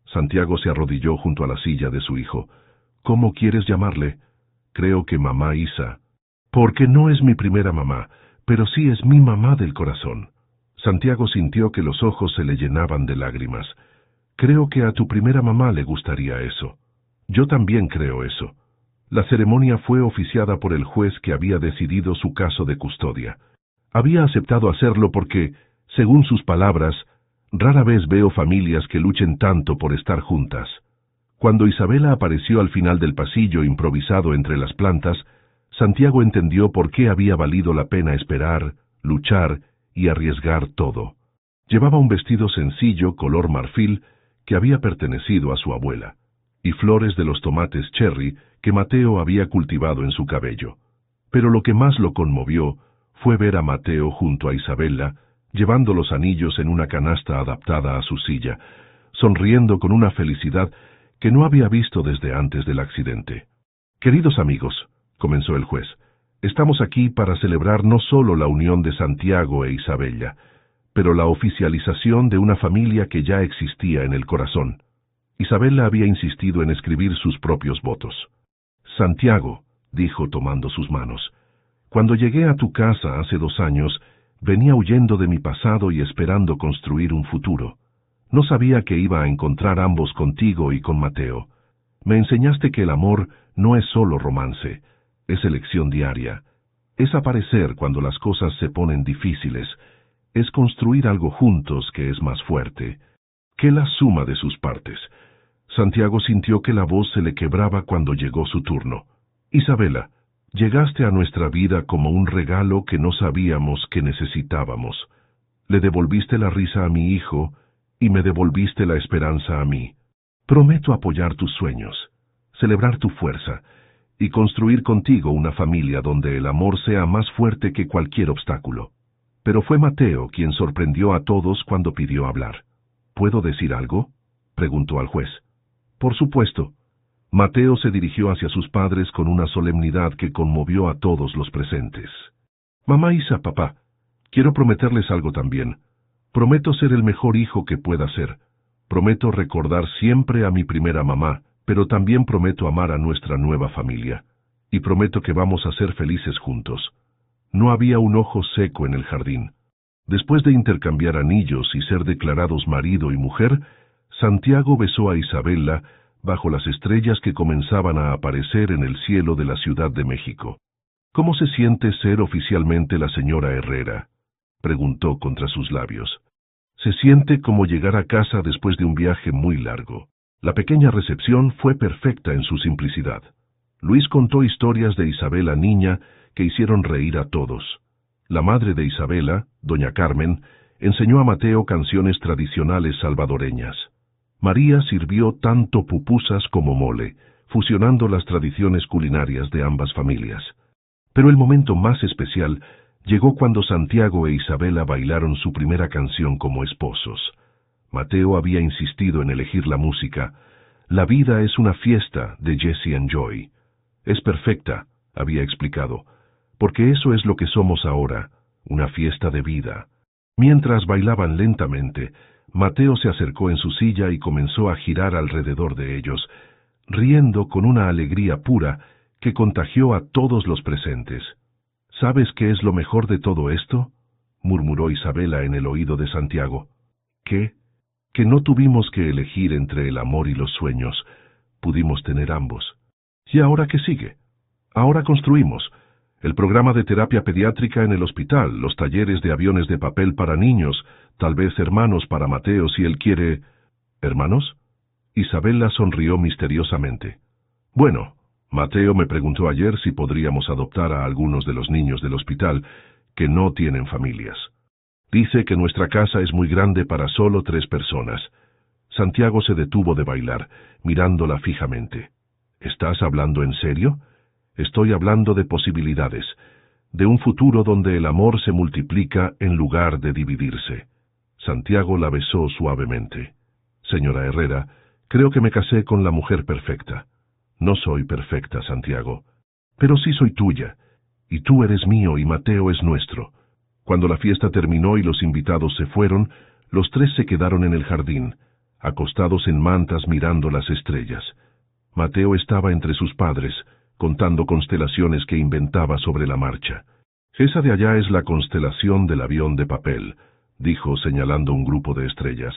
Santiago se arrodilló junto a la silla de su hijo. «¿Cómo quieres llamarle?» «Creo que mamá Isa». «Porque no es mi primera mamá, pero sí es mi mamá del corazón». Santiago sintió que los ojos se le llenaban de lágrimas. «Creo que a tu primera mamá le gustaría eso». «Yo también creo eso». La ceremonia fue oficiada por el juez que había decidido su caso de custodia. Había aceptado hacerlo porque, según sus palabras, rara vez veo familias que luchen tanto por estar juntas. Cuando Isabela apareció al final del pasillo improvisado entre las plantas, Santiago entendió por qué había valido la pena esperar, luchar y arriesgar todo. Llevaba un vestido sencillo color marfil que había pertenecido a su abuela, y flores de los tomates cherry que Mateo había cultivado en su cabello. Pero lo que más lo conmovió fue ver a Mateo junto a Isabela, llevando los anillos en una canasta adaptada a su silla, sonriendo con una felicidad que no había visto desde antes del accidente. «Queridos amigos», comenzó el juez, «estamos aquí para celebrar no solo la unión de Santiago e Isabela, pero la oficialización de una familia que ya existía en el corazón». Isabela había insistido en escribir sus propios votos. Santiago, dijo tomando sus manos, cuando llegué a tu casa hace 2 años, venía huyendo de mi pasado y esperando construir un futuro. No sabía que iba a encontrar ambos contigo y con Mateo. Me enseñaste que el amor no es solo romance, es elección diaria. Es aparecer cuando las cosas se ponen difíciles, es construir algo juntos que es más fuerte que la suma de sus partes. Santiago sintió que la voz se le quebraba cuando llegó su turno. Isabela, llegaste a nuestra vida como un regalo que no sabíamos que necesitábamos. Le devolviste la risa a mi hijo y me devolviste la esperanza a mí. Prometo apoyar tus sueños, celebrar tu fuerza y construir contigo una familia donde el amor sea más fuerte que cualquier obstáculo. Pero fue Mateo quien sorprendió a todos cuando pidió hablar. ¿Puedo decir algo?, preguntó al juez. Por supuesto. Mateo se dirigió hacia sus padres con una solemnidad que conmovió a todos los presentes. Mamá Isa, papá, quiero prometerles algo también. Prometo ser el mejor hijo que pueda ser. Prometo recordar siempre a mi primera mamá, pero también prometo amar a nuestra nueva familia. Y prometo que vamos a ser felices juntos. No había un ojo seco en el jardín. Después de intercambiar anillos y ser declarados marido y mujer, Santiago besó a Isabela bajo las estrellas que comenzaban a aparecer en el cielo de la Ciudad de México. ¿Cómo se siente ser oficialmente la señora Herrera?, preguntó contra sus labios. Se siente como llegar a casa después de un viaje muy largo. La pequeña recepción fue perfecta en su simplicidad. Luis contó historias de Isabela niña que hicieron reír a todos. La madre de Isabela, doña Carmen, enseñó a Mateo canciones tradicionales salvadoreñas. María sirvió tanto pupusas como mole, fusionando las tradiciones culinarias de ambas familias. Pero el momento más especial llegó cuando Santiago e Isabela bailaron su primera canción como esposos. Mateo había insistido en elegir la música. La vida es una fiesta, de Jesse and Joy. Es perfecta, había explicado, porque eso es lo que somos ahora, una fiesta de vida. Mientras bailaban lentamente, Mateo se acercó en su silla y comenzó a girar alrededor de ellos, riendo con una alegría pura que contagió a todos los presentes. ¿Sabes qué es lo mejor de todo esto?, murmuró Isabela en el oído de Santiago. ¿Qué? Que no tuvimos que elegir entre el amor y los sueños. Pudimos tener ambos. ¿Y ahora qué sigue? Ahora construimos el programa de terapia pediátrica en el hospital, los talleres de aviones de papel para niños, tal vez hermanos para Mateo si él quiere... ¿Hermanos? Isabela sonrió misteriosamente. Bueno, Mateo me preguntó ayer si podríamos adoptar a algunos de los niños del hospital que no tienen familias. Dice que nuestra casa es muy grande para solo 3 personas. Santiago se detuvo de bailar, mirándola fijamente. ¿Estás hablando en serio? Estoy hablando de posibilidades, de un futuro donde el amor se multiplica en lugar de dividirse. Santiago la besó suavemente. Señora Herrera, creo que me casé con la mujer perfecta. No soy perfecta, Santiago, pero sí soy tuya, y tú eres mío y Mateo es nuestro. Cuando la fiesta terminó y los invitados se fueron, los 3 se quedaron en el jardín, acostados en mantas mirando las estrellas. Mateo estaba entre sus padres, contando constelaciones que inventaba sobre la marcha. Esa de allá es la constelación del avión de papel, dijo señalando un grupo de estrellas,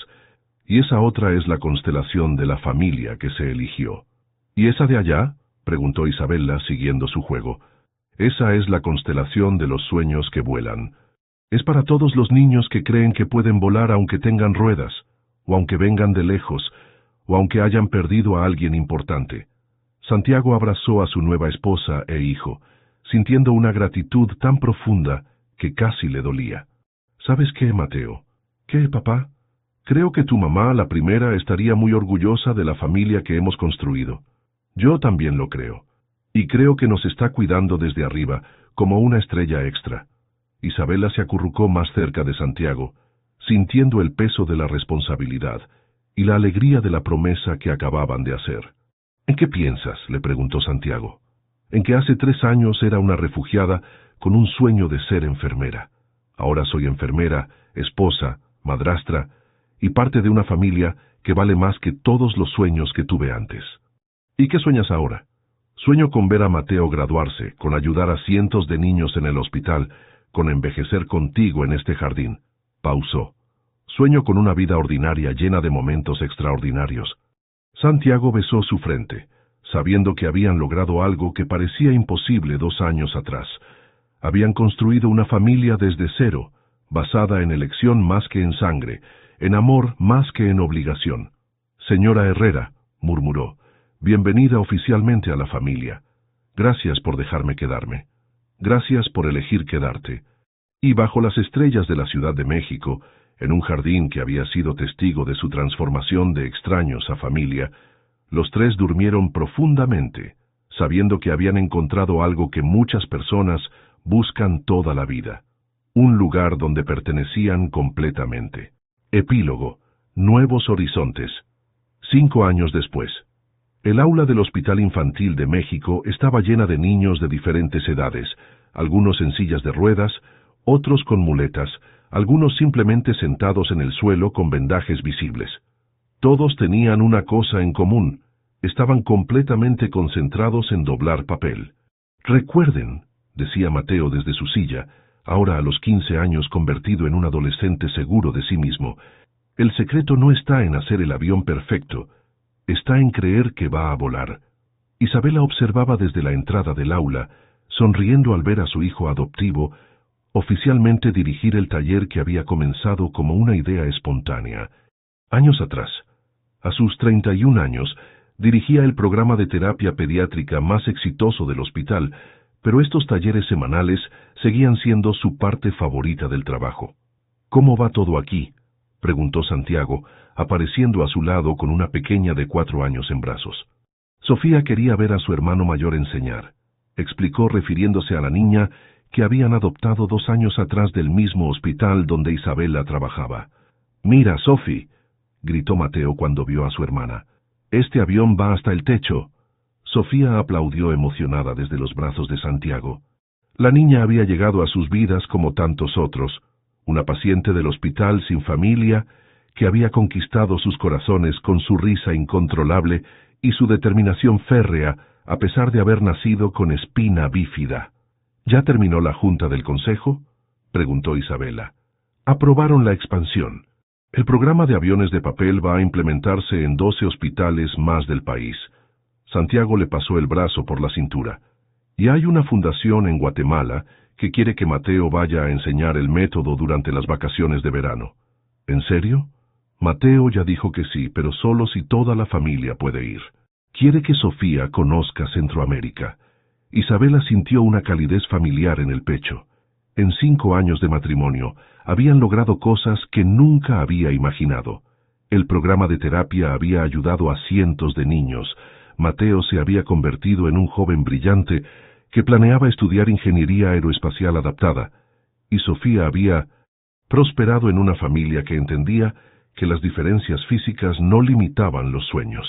y esa otra es la constelación de la familia que se eligió. ¿Y esa de allá?, preguntó Isabela siguiendo su juego. Esa es la constelación de los sueños que vuelan. Es para todos los niños que creen que pueden volar aunque tengan ruedas, o aunque vengan de lejos, o aunque hayan perdido a alguien importante. Santiago abrazó a su nueva esposa e hijo, sintiendo una gratitud tan profunda que casi le dolía. ¿Sabes qué, Mateo? ¿Qué, papá? Creo que tu mamá, la primera, estaría muy orgullosa de la familia que hemos construido. Yo también lo creo. Y creo que nos está cuidando desde arriba, como una estrella extra. Isabela se acurrucó más cerca de Santiago, sintiendo el peso de la responsabilidad y la alegría de la promesa que acababan de hacer. ¿En qué piensas?, le preguntó Santiago. En que hace 3 años era una refugiada con un sueño de ser enfermera. Ahora soy enfermera, esposa, madrastra, y parte de una familia que vale más que todos los sueños que tuve antes. ¿Y qué sueñas ahora? Sueño con ver a Mateo graduarse, con ayudar a cientos de niños en el hospital, con envejecer contigo en este jardín. Pausó. Sueño con una vida ordinaria llena de momentos extraordinarios. Santiago besó su frente, sabiendo que habían logrado algo que parecía imposible 2 años atrás. Habían construido una familia desde cero, basada en elección más que en sangre, en amor más que en obligación. Señora Herrera, murmuró, bienvenida oficialmente a la familia. Gracias por dejarme quedarme. Gracias por elegir quedarte. Y bajo las estrellas de la Ciudad de México, en un jardín que había sido testigo de su transformación de extraños a familia, los tres durmieron profundamente, sabiendo que habían encontrado algo que muchas personas buscan toda la vida. Un lugar donde pertenecían completamente. Epílogo. Nuevos horizontes. 5 años después. El aula del Hospital Infantil de México estaba llena de niños de diferentes edades, algunos en sillas de ruedas, otros con muletas, algunos simplemente sentados en el suelo con vendajes visibles. Todos tenían una cosa en común: estaban completamente concentrados en doblar papel. Recuerden, decía Mateo desde su silla, ahora a los 15 años convertido en un adolescente seguro de sí mismo, el secreto no está en hacer el avión perfecto, está en creer que va a volar. Isabela observaba desde la entrada del aula, sonriendo al ver a su hijo adoptivo oficialmente dirigir el taller que había comenzado como una idea espontánea. Años atrás, a sus 31 años, dirigía el programa de terapia pediátrica más exitoso del hospital, pero estos talleres semanales seguían siendo su parte favorita del trabajo. ¿Cómo va todo aquí?, preguntó Santiago, apareciendo a su lado con una pequeña de 4 años en brazos. Sofía quería ver a su hermano mayor enseñar, explicó refiriéndose a la niña que habían adoptado 2 años atrás del mismo hospital donde Isabela trabajaba. «Mira, Sophie», gritó Mateo cuando vio a su hermana. «Este avión va hasta el techo». Sofía aplaudió emocionada desde los brazos de Santiago. La niña había llegado a sus vidas como tantos otros, una paciente del hospital sin familia que había conquistado sus corazones con su risa incontrolable y su determinación férrea a pesar de haber nacido con espina bífida. ¿Ya terminó la junta del consejo?, preguntó Isabela. Aprobaron la expansión. El programa de aviones de papel va a implementarse en 12 hospitales más del país. Santiago le pasó el brazo por la cintura. Y hay una fundación en Guatemala que quiere que Mateo vaya a enseñar el método durante las vacaciones de verano. ¿En serio? Mateo ya dijo que sí, pero solo si toda la familia puede ir. Quiere que Sofía conozca Centroamérica. Isabela sintió una calidez familiar en el pecho. En 5 años de matrimonio, habían logrado cosas que nunca había imaginado. El programa de terapia había ayudado a cientos de niños. Mateo se había convertido en un joven brillante que planeaba estudiar ingeniería aeroespacial adaptada, y Sofía había prosperado en una familia que entendía que las diferencias físicas no limitaban los sueños.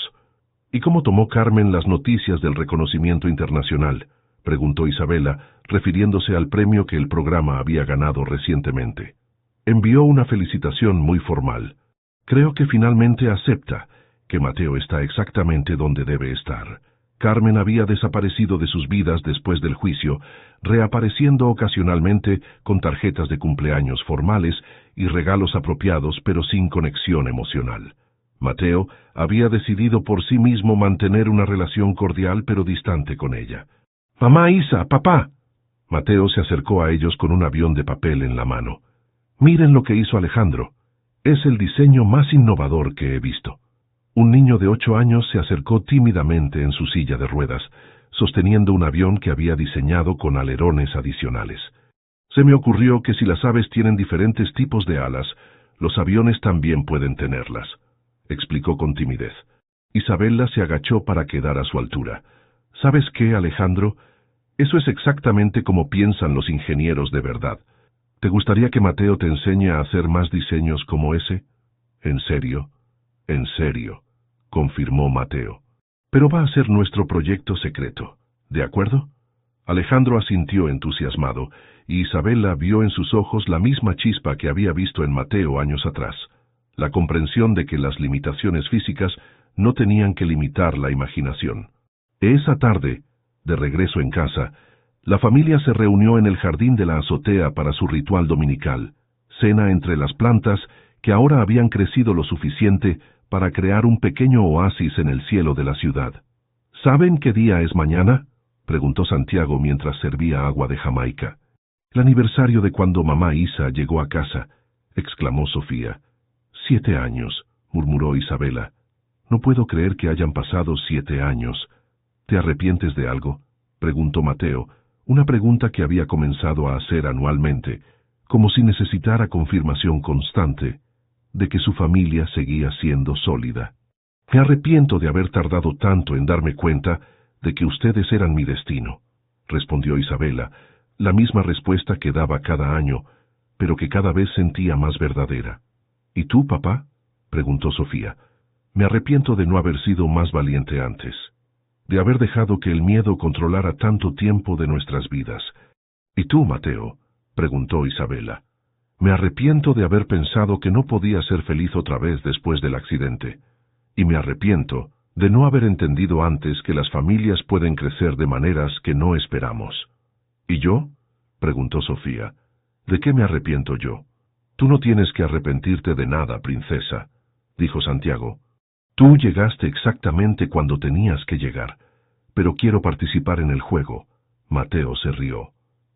¿Y cómo tomó Carmen las noticias del reconocimiento internacional?, preguntó Isabela, refiriéndose al premio que el programa había ganado recientemente. Envió una felicitación muy formal. Creo que finalmente acepta que Mateo está exactamente donde debe estar. Carmen había desaparecido de sus vidas después del juicio, reapareciendo ocasionalmente con tarjetas de cumpleaños formales y regalos apropiados pero sin conexión emocional. Mateo había decidido por sí mismo mantener una relación cordial pero distante con ella. «Mamá, Isa, papá». Mateo se acercó a ellos con un avión de papel en la mano. «Miren lo que hizo Alejandro. Es el diseño más innovador que he visto». Un niño de 8 años se acercó tímidamente en su silla de ruedas, sosteniendo un avión que había diseñado con alerones adicionales. «Se me ocurrió que si las aves tienen diferentes tipos de alas, los aviones también pueden tenerlas», explicó con timidez. Isabela se agachó para quedar a su altura. «¿Sabes qué, Alejandro? Eso es exactamente como piensan los ingenieros de verdad. ¿Te gustaría que Mateo te enseñe a hacer más diseños como ese?» «¿En serio?» «En serio», confirmó Mateo. «Pero va a ser nuestro proyecto secreto, ¿de acuerdo?» Alejandro asintió entusiasmado, y Isabela vio en sus ojos la misma chispa que había visto en Mateo años atrás. la comprensión de que las limitaciones físicas no tenían que limitar la imaginación. Esa tarde, de regreso en casa, la familia se reunió en el jardín de la azotea para su ritual dominical, cena entre las plantas que ahora habían crecido lo suficiente para crear un pequeño oasis en el cielo de la ciudad. ¿Saben qué día es mañana?, preguntó Santiago mientras servía agua de Jamaica. El aniversario de cuando mamá Isa llegó a casa, exclamó Sofía. 7 años, murmuró Isabela. No puedo creer que hayan pasado 7 años. ¿Te arrepientes de algo?, preguntó Mateo, una pregunta que había comenzado a hacer anualmente, como si necesitara confirmación constante de que su familia seguía siendo sólida. Me arrepiento de haber tardado tanto en darme cuenta de que ustedes eran mi destino, respondió Isabela, la misma respuesta que daba cada año, pero que cada vez sentía más verdadera. ¿Y tú, papá?, preguntó Sofía. Me arrepiento de no haber sido más valiente antes, de haber dejado que el miedo controlara tanto tiempo de nuestras vidas. ¿Y tú, Mateo?, preguntó Isabela. Me arrepiento de haber pensado que no podía ser feliz otra vez después del accidente. Y me arrepiento de no haber entendido antes que las familias pueden crecer de maneras que no esperamos. ¿Y yo?, preguntó Sofía. ¿De qué me arrepiento yo? Tú no tienes que arrepentirte de nada, princesa, dijo Santiago. Tú llegaste exactamente cuando tenías que llegar, pero quiero participar en el juego. Mateo se rió.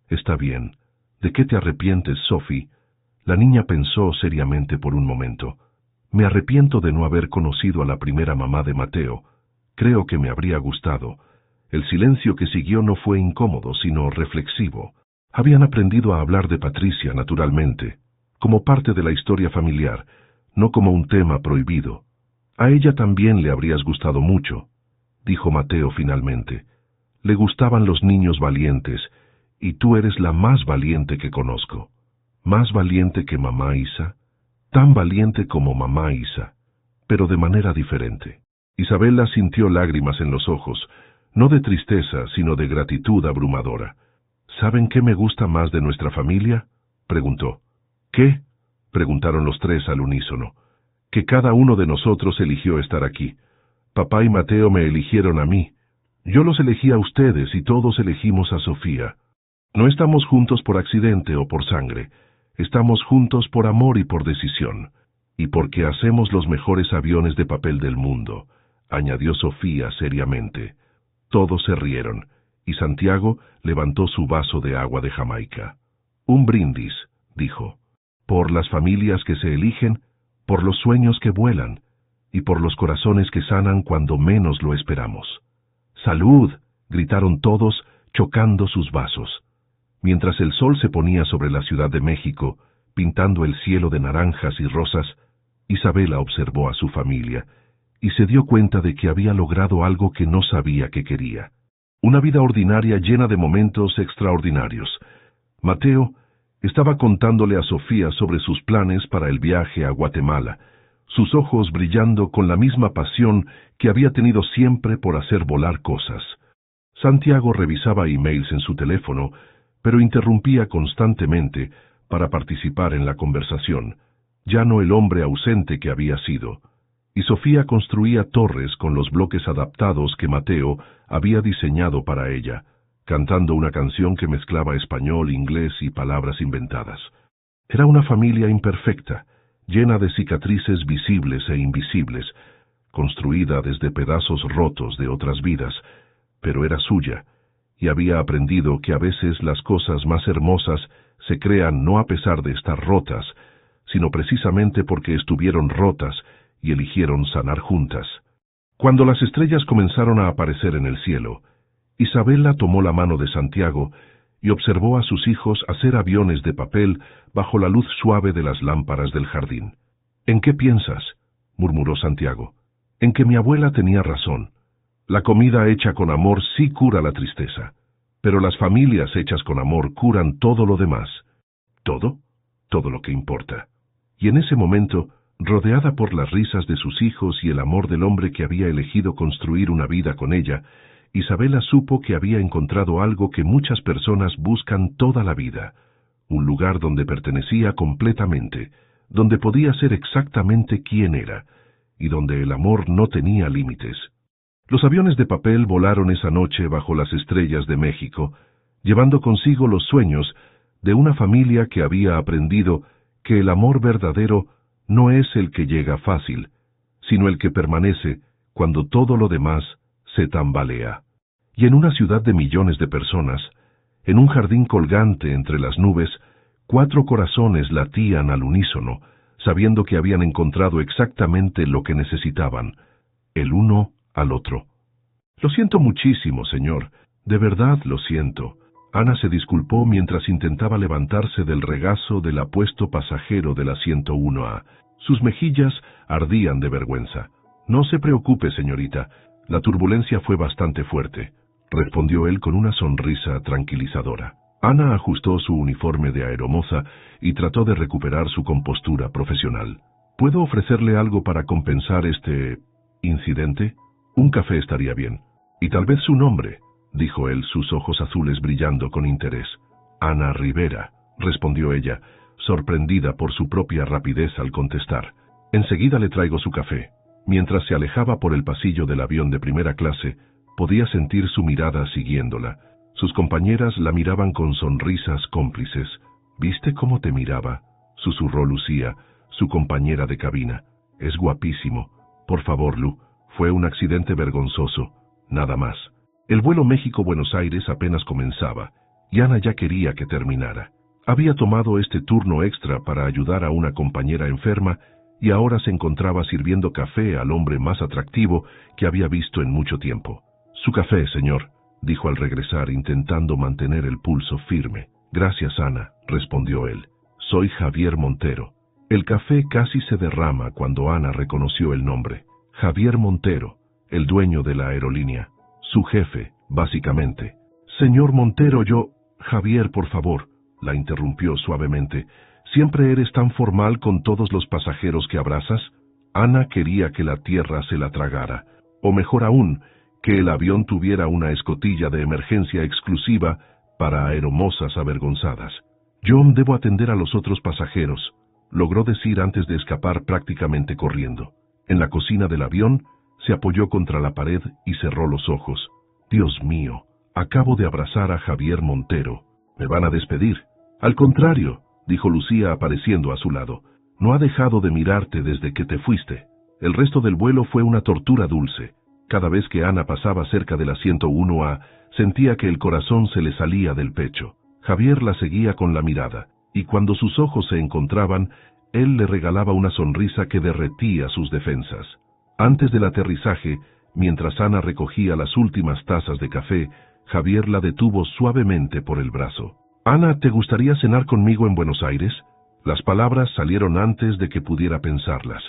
Está bien. ¿De qué te arrepientes, Sophie? La niña pensó seriamente por un momento. Me arrepiento de no haber conocido a la primera mamá de Mateo. Creo que me habría gustado. El silencio que siguió no fue incómodo, sino reflexivo. Habían aprendido a hablar de Patricia naturalmente, como parte de la historia familiar, no como un tema prohibido. A ella también le habrías gustado mucho, dijo Mateo finalmente. Le gustaban los niños valientes, y tú eres la más valiente que conozco. ¿Más valiente que mamá Isa? Tan valiente como mamá Isa, pero de manera diferente. Isabela sintió lágrimas en los ojos, no de tristeza, sino de gratitud abrumadora. ¿Saben qué me gusta más de nuestra familia?, preguntó. ¿Qué?, preguntaron los tres al unísono. Que cada uno de nosotros eligió estar aquí. Papá y Mateo me eligieron a mí. Yo los elegí a ustedes y todos elegimos a Sofía. No estamos juntos por accidente o por sangre. Estamos juntos por amor y por decisión. Y porque hacemos los mejores aviones de papel del mundo, añadió Sofía seriamente. Todos se rieron, y Santiago levantó su vaso de agua de Jamaica. Un brindis, dijo, por las familias que se eligen, por los sueños que vuelan, y por los corazones que sanan cuando menos lo esperamos. ¡Salud!, gritaron todos, chocando sus vasos. Mientras el sol se ponía sobre la Ciudad de México, pintando el cielo de naranjas y rosas, Isabela observó a su familia, y se dio cuenta de que había logrado algo que no sabía que quería. Una vida ordinaria llena de momentos extraordinarios. Mateo estaba contándole a Sofía sobre sus planes para el viaje a Guatemala, sus ojos brillando con la misma pasión que había tenido siempre por hacer volar cosas. Santiago revisaba emails en su teléfono, pero interrumpía constantemente para participar en la conversación, ya no el hombre ausente que había sido. Y Sofía construía torres con los bloques adaptados que Mateo había diseñado para ella, cantando una canción que mezclaba español, inglés y palabras inventadas. Era una familia imperfecta, llena de cicatrices visibles e invisibles, construida desde pedazos rotos de otras vidas, pero era suya, y había aprendido que a veces las cosas más hermosas se crean no a pesar de estar rotas, sino precisamente porque estuvieron rotas y eligieron sanar juntas. Cuando las estrellas comenzaron a aparecer en el cielo, Isabela tomó la mano de Santiago y observó a sus hijos hacer aviones de papel bajo la luz suave de las lámparas del jardín. «¿En qué piensas?», murmuró Santiago. «En que mi abuela tenía razón. La comida hecha con amor sí cura la tristeza, pero las familias hechas con amor curan todo lo demás». ¿Todo? Todo lo que importa. Y en ese momento, rodeada por las risas de sus hijos y el amor del hombre que había elegido construir una vida con ella, Isabela supo que había encontrado algo que muchas personas buscan toda la vida, un lugar donde pertenecía completamente, donde podía ser exactamente quién era, y donde el amor no tenía límites. Los aviones de papel volaron esa noche bajo las estrellas de México, llevando consigo los sueños de una familia que había aprendido que el amor verdadero no es el que llega fácil, sino el que permanece cuando todo lo demás se tambalea. Y en una ciudad de millones de personas, en un jardín colgante entre las nubes, 4 corazones latían al unísono, sabiendo que habían encontrado exactamente lo que necesitaban, el uno al otro. Lo siento muchísimo, señor, de verdad lo siento. Ana se disculpó mientras intentaba levantarse del regazo del apuesto pasajero del asiento 1A. Sus mejillas ardían de vergüenza. No se preocupe, señorita, la turbulencia fue bastante fuerte, respondió él con una sonrisa tranquilizadora. Ana ajustó su uniforme de aeromoza y trató de recuperar su compostura profesional. ¿Puedo ofrecerle algo para compensar este incidente? Un café estaría bien. Y tal vez su nombre, dijo él, sus ojos azules brillando con interés. Ana Rivera, respondió ella, sorprendida por su propia rapidez al contestar. Enseguida le traigo su café. Mientras se alejaba por el pasillo del avión de primera clase, podía sentir su mirada siguiéndola. Sus compañeras la miraban con sonrisas cómplices. ¿Viste cómo te miraba?, susurró Lucía, su compañera de cabina. Es guapísimo. Por favor, Lu, fue un accidente vergonzoso, nada más. El vuelo México-Buenos Aires apenas comenzaba, y Ana ya quería que terminara. Había tomado este turno extra para ayudar a una compañera enferma y ahora se encontraba sirviendo café al hombre más atractivo que había visto en mucho tiempo. Su café, señor, dijo al regresar, intentando mantener el pulso firme. Gracias, Ana, respondió él. Soy Javier Montero. El café casi se derrama cuando Ana reconoció el nombre. Javier Montero, el dueño de la aerolínea. Su jefe, básicamente. Señor Montero, Javier, por favor, la interrumpió suavemente. ¿Siempre eres tan formal con todos los pasajeros que abrazas? Ana quería que la tierra se la tragara, o mejor aún, que el avión tuviera una escotilla de emergencia exclusiva para aeromosas avergonzadas. Yo debo atender a los otros pasajeros, logró decir antes de escapar prácticamente corriendo. En la cocina del avión, se apoyó contra la pared y cerró los ojos. Dios mío, acabo de abrazar a Javier Montero. ¿Me van a despedir? Al contrario, dijo Lucía apareciendo a su lado. No ha dejado de mirarte desde que te fuiste. El resto del vuelo fue una tortura dulce. Cada vez que Ana pasaba cerca del asiento 1A, sentía que el corazón se le salía del pecho. Javier la seguía con la mirada, y cuando sus ojos se encontraban, él le regalaba una sonrisa que derretía sus defensas. Antes del aterrizaje, mientras Ana recogía las últimas tazas de café, Javier la detuvo suavemente por el brazo. «Ana, ¿te gustaría cenar conmigo en Buenos Aires?» Las palabras salieron antes de que pudiera pensarlas.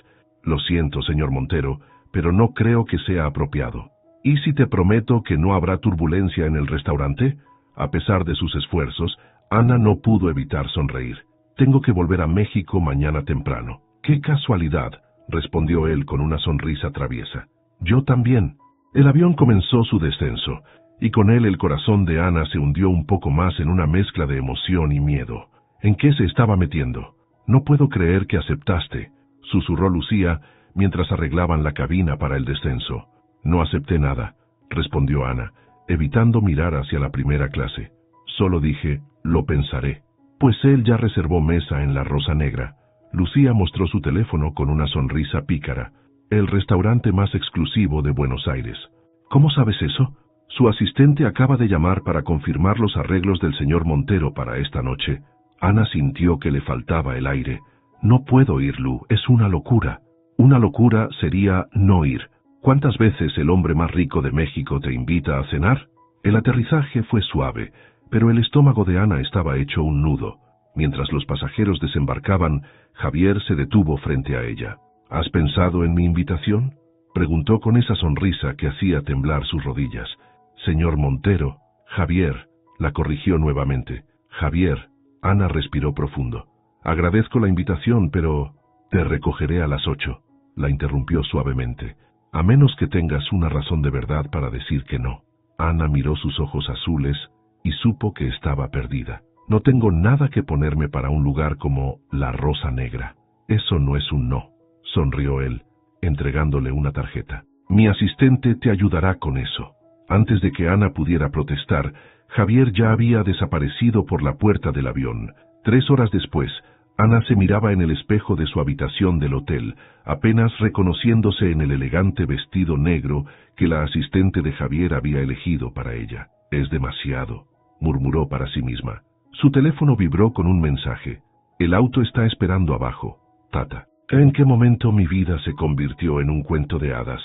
«Lo siento, señor Montero, pero no creo que sea apropiado. ¿Y si te prometo que no habrá turbulencia en el restaurante?» A pesar de sus esfuerzos, Ana no pudo evitar sonreír. «Tengo que volver a México mañana temprano». «¡Qué casualidad!», respondió él con una sonrisa traviesa. «Yo también». El avión comenzó su descenso, y con él el corazón de Ana se hundió un poco más en una mezcla de emoción y miedo. ¿En qué se estaba metiendo? «No puedo creer que aceptaste», susurró Lucía mientras arreglaban la cabina para el descenso. «No acepté nada», respondió Ana, evitando mirar hacia la primera clase. «Solo dije, lo pensaré». «Pues él ya reservó mesa en la Rosa Negra». Lucía mostró su teléfono con una sonrisa pícara. «El restaurante más exclusivo de Buenos Aires». «¿Cómo sabes eso?» «Su asistente acaba de llamar para confirmar los arreglos del señor Montero para esta noche». Ana sintió que le faltaba el aire. «No puedo ir, Lu, es una locura». «Una locura sería no ir. ¿Cuántas veces el hombre más rico de México te invita a cenar?» El aterrizaje fue suave, pero el estómago de Ana estaba hecho un nudo. Mientras los pasajeros desembarcaban, Javier se detuvo frente a ella. «¿Has pensado en mi invitación?», preguntó con esa sonrisa que hacía temblar sus rodillas. «Señor Montero». «Javier», la corrigió nuevamente. «Javier». Ana respiró profundo. «Agradezco la invitación, pero te recogeré a las 8», la interrumpió suavemente. «A menos que tengas una razón de verdad para decir que no». Ana miró sus ojos azules y supo que estaba perdida. «No tengo nada que ponerme para un lugar como la Rosa Negra». Eso no es un no, sonrió él, entregándole una tarjeta. Mi asistente te ayudará con eso. Antes de que Ana pudiera protestar, Javier ya había desaparecido por la puerta del avión. 3 horas después, Ana se miraba en el espejo de su habitación del hotel, apenas reconociéndose en el elegante vestido negro que la asistente de Javier había elegido para ella. Es demasiado, murmuró para sí misma. Su teléfono vibró con un mensaje. El auto está esperando abajo, Tata. ¿En qué momento mi vida se convirtió en un cuento de hadas?,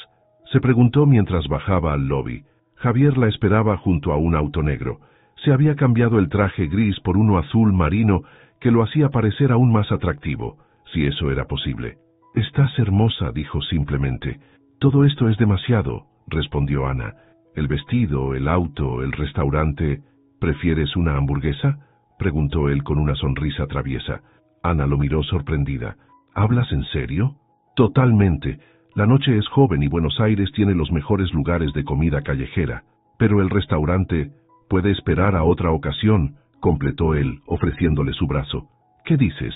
se preguntó mientras bajaba al lobby. Javier la esperaba junto a un auto negro. Se había cambiado el traje gris por uno azul marino que lo hacía parecer aún más atractivo, si eso era posible. Estás hermosa, dijo simplemente. Todo esto es demasiado, respondió Ana. El vestido, el auto, el restaurante. ¿Prefieres una hamburguesa?, preguntó él con una sonrisa traviesa. Ana lo miró sorprendida. ¿Hablas en serio? Totalmente. La noche es joven y Buenos Aires tiene los mejores lugares de comida callejera, pero el restaurante puede esperar a otra ocasión, completó él, ofreciéndole su brazo. ¿Qué dices?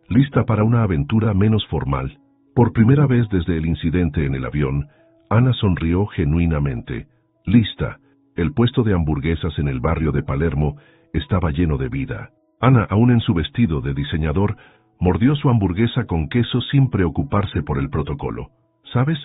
¿Lista para una aventura menos formal? Por primera vez desde el incidente en el avión, Ana sonrió genuinamente. Lista. El puesto de hamburguesas en el barrio de Palermo estaba lleno de vida. Ana, aún en su vestido de diseñador, mordió su hamburguesa con queso sin preocuparse por el protocolo. ¿Sabes?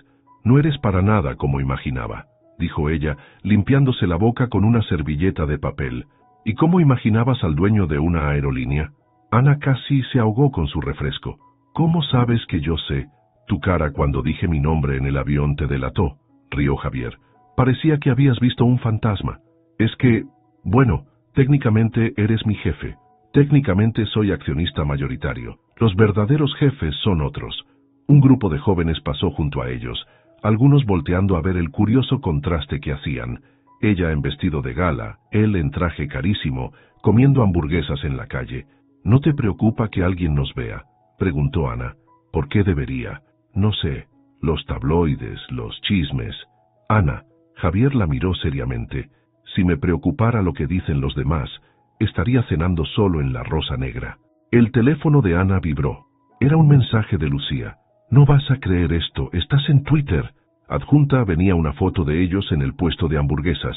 No eres para nada como imaginaba, dijo ella, limpiándose la boca con una servilleta de papel. ¿Y cómo imaginabas al dueño de una aerolínea? Ana casi se ahogó con su refresco. ¿Cómo sabes que yo sé? Tu cara cuando dije mi nombre en el avión te delató, rió Javier. Parecía que habías visto un fantasma. Es que, bueno, técnicamente eres mi jefe. Técnicamente soy accionista mayoritario. Los verdaderos jefes son otros. Un grupo de jóvenes pasó junto a ellos, algunos volteando a ver el curioso contraste que hacían. Ella en vestido de gala, él en traje carísimo, comiendo hamburguesas en la calle. ¿No te preocupa que alguien nos vea?, preguntó Ana. ¿Por qué debería? No sé. Los tabloides, los chismes. Ana, Javier la miró seriamente. Si me preocupara lo que dicen los demás, estaría cenando solo en la Rosa Negra. El teléfono de Ana vibró. Era un mensaje de Lucía. No vas a creer esto, estás en Twitter. Adjunta venía una foto de ellos en el puesto de hamburguesas.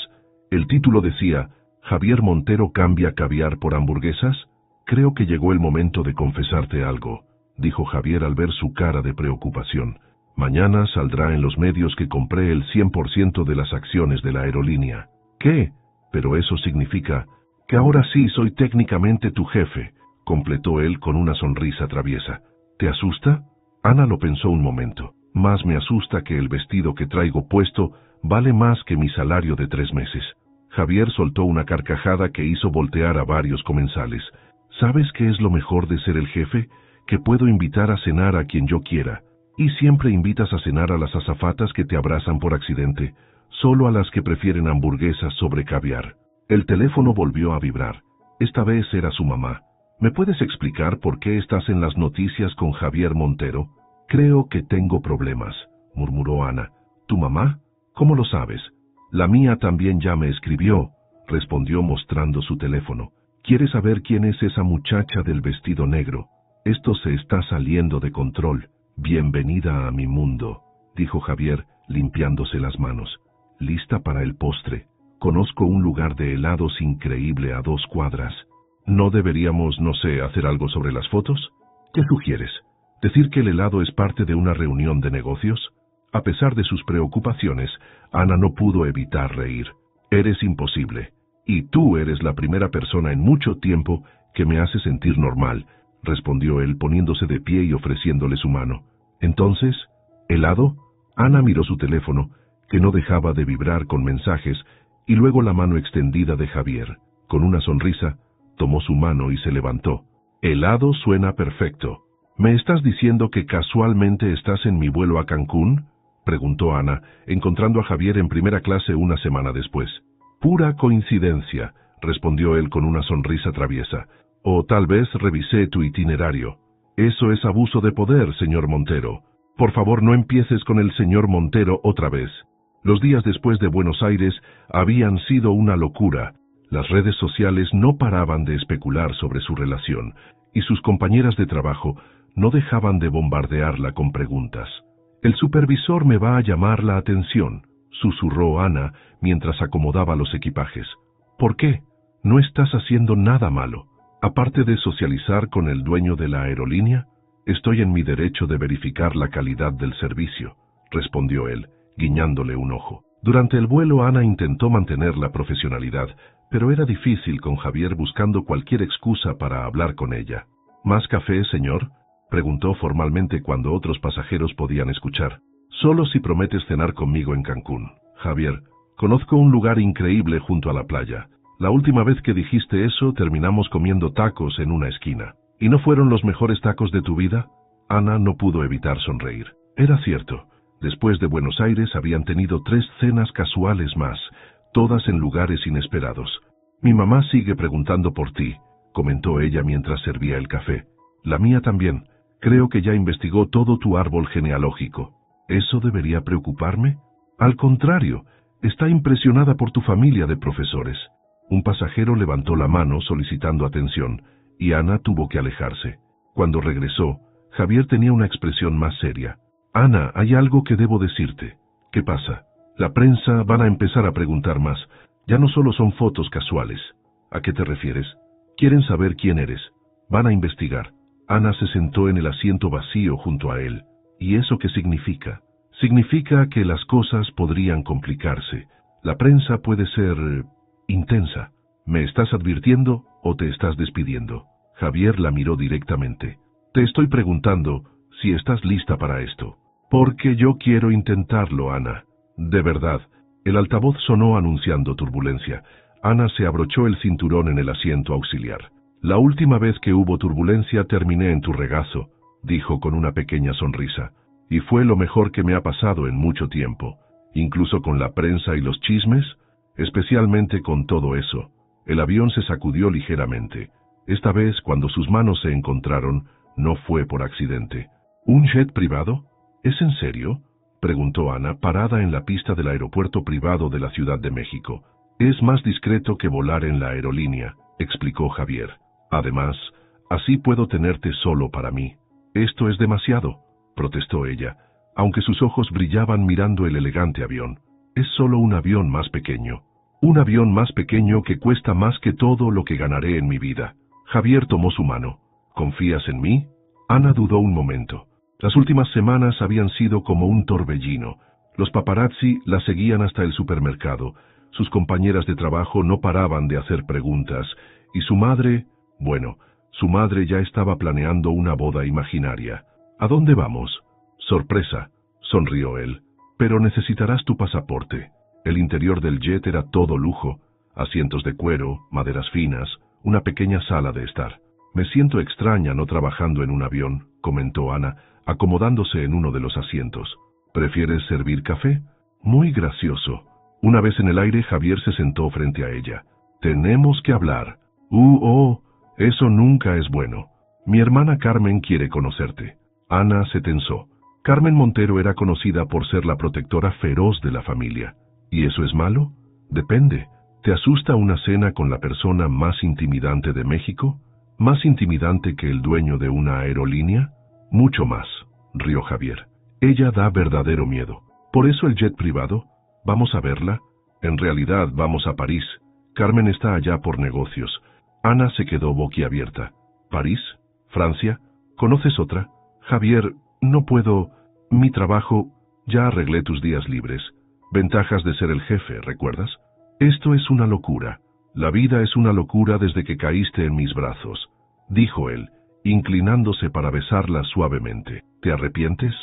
El título decía, ¿Javier Montero cambia caviar por hamburguesas? Creo que llegó el momento de confesarte algo, dijo Javier al ver su cara de preocupación. Mañana saldrá en los medios que compré el 100% de las acciones de la aerolínea. ¿Qué? Pero eso significa que ahora sí soy técnicamente tu jefe, completó él con una sonrisa traviesa. ¿Te asusta? Ana lo pensó un momento. Más me asusta que el vestido que traigo puesto vale más que mi salario de 3 meses. Javier soltó una carcajada que hizo voltear a varios comensales. ¿Sabes qué es lo mejor de ser el jefe? Que puedo invitar a cenar a quien yo quiera. Y siempre invitas a cenar a las azafatas que te abrazan por accidente, solo a las que prefieren hamburguesas sobre caviar. El teléfono volvió a vibrar. Esta vez era su mamá. ¿Me puedes explicar por qué estás en las noticias con Javier Montero? Creo que tengo problemas, murmuró Ana. ¿Tu mamá? ¿Cómo lo sabes? La mía también ya me escribió, respondió mostrando su teléfono. ¿Quieres saber quién es esa muchacha del vestido negro? Esto se está saliendo de control. Bienvenida a mi mundo, dijo Javier, limpiándose las manos. ¿Lista para el postre? Conozco un lugar de helados increíble a 2 cuadras. ¿No deberíamos, no sé, hacer algo sobre las fotos? ¿Qué sugieres? ¿Decir que el helado es parte de una reunión de negocios? A pesar de sus preocupaciones, Ana no pudo evitar reír. Eres imposible. Y tú eres la primera persona en mucho tiempo que me hace sentir normal, respondió él poniéndose de pie y ofreciéndole su mano. Entonces, ¿helado? Ana miró su teléfono, que no dejaba de vibrar con mensajes, y luego la mano extendida de Javier. Con una sonrisa, tomó su mano y se levantó. Helado suena perfecto. ¿Me estás diciendo que casualmente estás en mi vuelo a Cancún?, preguntó Ana, encontrando a Javier en primera clase una semana después. Pura coincidencia, respondió él con una sonrisa traviesa. O tal vez revisé tu itinerario. Eso es abuso de poder, señor Montero. Por favor, no empieces con el señor Montero otra vez. Los días después de Buenos Aires habían sido una locura. Las redes sociales no paraban de especular sobre su relación, y sus compañeras de trabajo No dejaban de bombardearla con preguntas. «El supervisor me va a llamar la atención», susurró Ana mientras acomodaba los equipajes. «¿Por qué? No estás haciendo nada malo. Aparte de socializar con el dueño de la aerolínea, estoy en mi derecho de verificar la calidad del servicio», respondió él, guiñándole un ojo. Durante el vuelo Ana intentó mantener la profesionalidad, pero era difícil con Javier buscando cualquier excusa para hablar con ella. «¿Más café, señor?», preguntó formalmente cuando otros pasajeros podían escuchar. «Solo si prometes cenar conmigo en Cancún. Javier, conozco un lugar increíble junto a la playa. La última vez que dijiste eso terminamos comiendo tacos en una esquina. ¿Y no fueron los mejores tacos de tu vida?». Ana no pudo evitar sonreír. Era cierto. Después de Buenos Aires habían tenido 3 cenas casuales más, todas en lugares inesperados. «Mi mamá sigue preguntando por ti», comentó ella mientras servía el café. «La mía también. Creo que ya investigó todo tu árbol genealógico. ¿Eso debería preocuparme?». «Al contrario, está impresionada por tu familia de profesores». Un pasajero levantó la mano solicitando atención, y Ana tuvo que alejarse. Cuando regresó, Javier tenía una expresión más seria. «Ana, hay algo que debo decirte». «¿Qué pasa?». «La prensa van a empezar a preguntar más. Ya no solo son fotos casuales». «¿A qué te refieres?». «Quieren saber quién eres. Van a investigar». Ana se sentó en el asiento vacío junto a él. «¿Y eso qué significa?». «Significa que las cosas podrían complicarse. La prensa puede ser intensa. ¿Me estás advirtiendo o te estás despidiendo?». Javier la miró directamente. «Te estoy preguntando si estás lista para esto». «Porque yo quiero intentarlo, Ana. De verdad». El altavoz sonó anunciando turbulencia. Ana se abrochó el cinturón en el asiento auxiliar. «La última vez que hubo turbulencia terminé en tu regazo», dijo con una pequeña sonrisa. «Y fue lo mejor que me ha pasado en mucho tiempo. Incluso con la prensa y los chismes, especialmente con todo eso». El avión se sacudió ligeramente. Esta vez, cuando sus manos se encontraron, no fue por accidente. «¿Un jet privado? ¿Es en serio?», preguntó Ana, parada en la pista del aeropuerto privado de la Ciudad de México. «Es más discreto que volar en la aerolínea», explicó Javier. «Además, así puedo tenerte solo para mí». «Esto es demasiado», protestó ella, aunque sus ojos brillaban mirando el elegante avión. «Es solo un avión más pequeño. Un avión más pequeño que cuesta más que todo lo que ganaré en mi vida». Javier tomó su mano. «¿Confías en mí?». Ana dudó un momento. Las últimas semanas habían sido como un torbellino. Los paparazzi la seguían hasta el supermercado. Sus compañeras de trabajo no paraban de hacer preguntas. Y su madre, bueno, su madre ya estaba planeando una boda imaginaria. «¿A dónde vamos?». «Sorpresa», sonrió él. «Pero necesitarás tu pasaporte». El interior del jet era todo lujo. Asientos de cuero, maderas finas, una pequeña sala de estar. «Me siento extraña no trabajando en un avión», comentó Ana, acomodándose en uno de los asientos. «¿Prefieres servir café?». «Muy gracioso». Una vez en el aire, Javier se sentó frente a ella. «Tenemos que hablar». Eso nunca es bueno. Mi hermana Carmen quiere conocerte». Ana se tensó. Carmen Montero era conocida por ser la protectora feroz de la familia. ¿Y eso es malo? Depende. ¿Te asusta una cena con la persona más intimidante de México? ¿Más intimidante que el dueño de una aerolínea? Mucho más, rió Javier. Ella da verdadero miedo. ¿Por eso el jet privado? ¿Vamos a verla? En realidad vamos a París. Carmen está allá por negocios. Ana se quedó boquiabierta. ¿París? ¿Francia? ¿Conoces otra? Javier, no puedo. Mi trabajo. Ya arreglé tus días libres. Ventajas de ser el jefe, ¿recuerdas? Esto es una locura. La vida es una locura desde que caíste en mis brazos, dijo él, inclinándose para besarla suavemente. ¿Te arrepientes?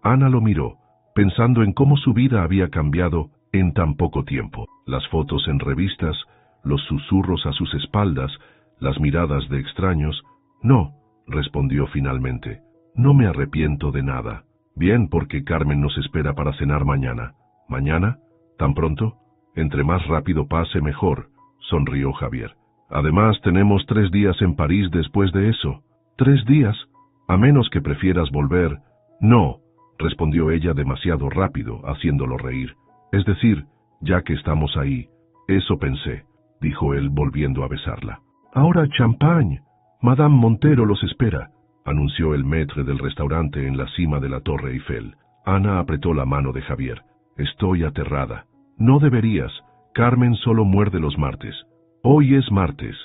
Ana lo miró, pensando en cómo su vida había cambiado en tan poco tiempo. Las fotos en revistas, los susurros a sus espaldas, las miradas de extraños. No, respondió finalmente. No me arrepiento de nada. Bien, porque Carmen nos espera para cenar mañana. ¿Mañana? ¿Tan pronto? Entre más rápido pase, mejor, sonrió Javier. Además, tenemos 3 días en París después de eso. ¿3 días? A menos que prefieras volver. No, respondió ella demasiado rápido, haciéndolo reír. Es decir, ya que estamos ahí. Eso pensé, dijo él volviendo a besarla. Ahora champán. Madame Montero los espera. anunció el maître del restaurante en la cima de la Torre Eiffel. Ana apretó la mano de Javier. Estoy aterrada. No deberías. Carmen solo muerde los martes. Hoy es martes.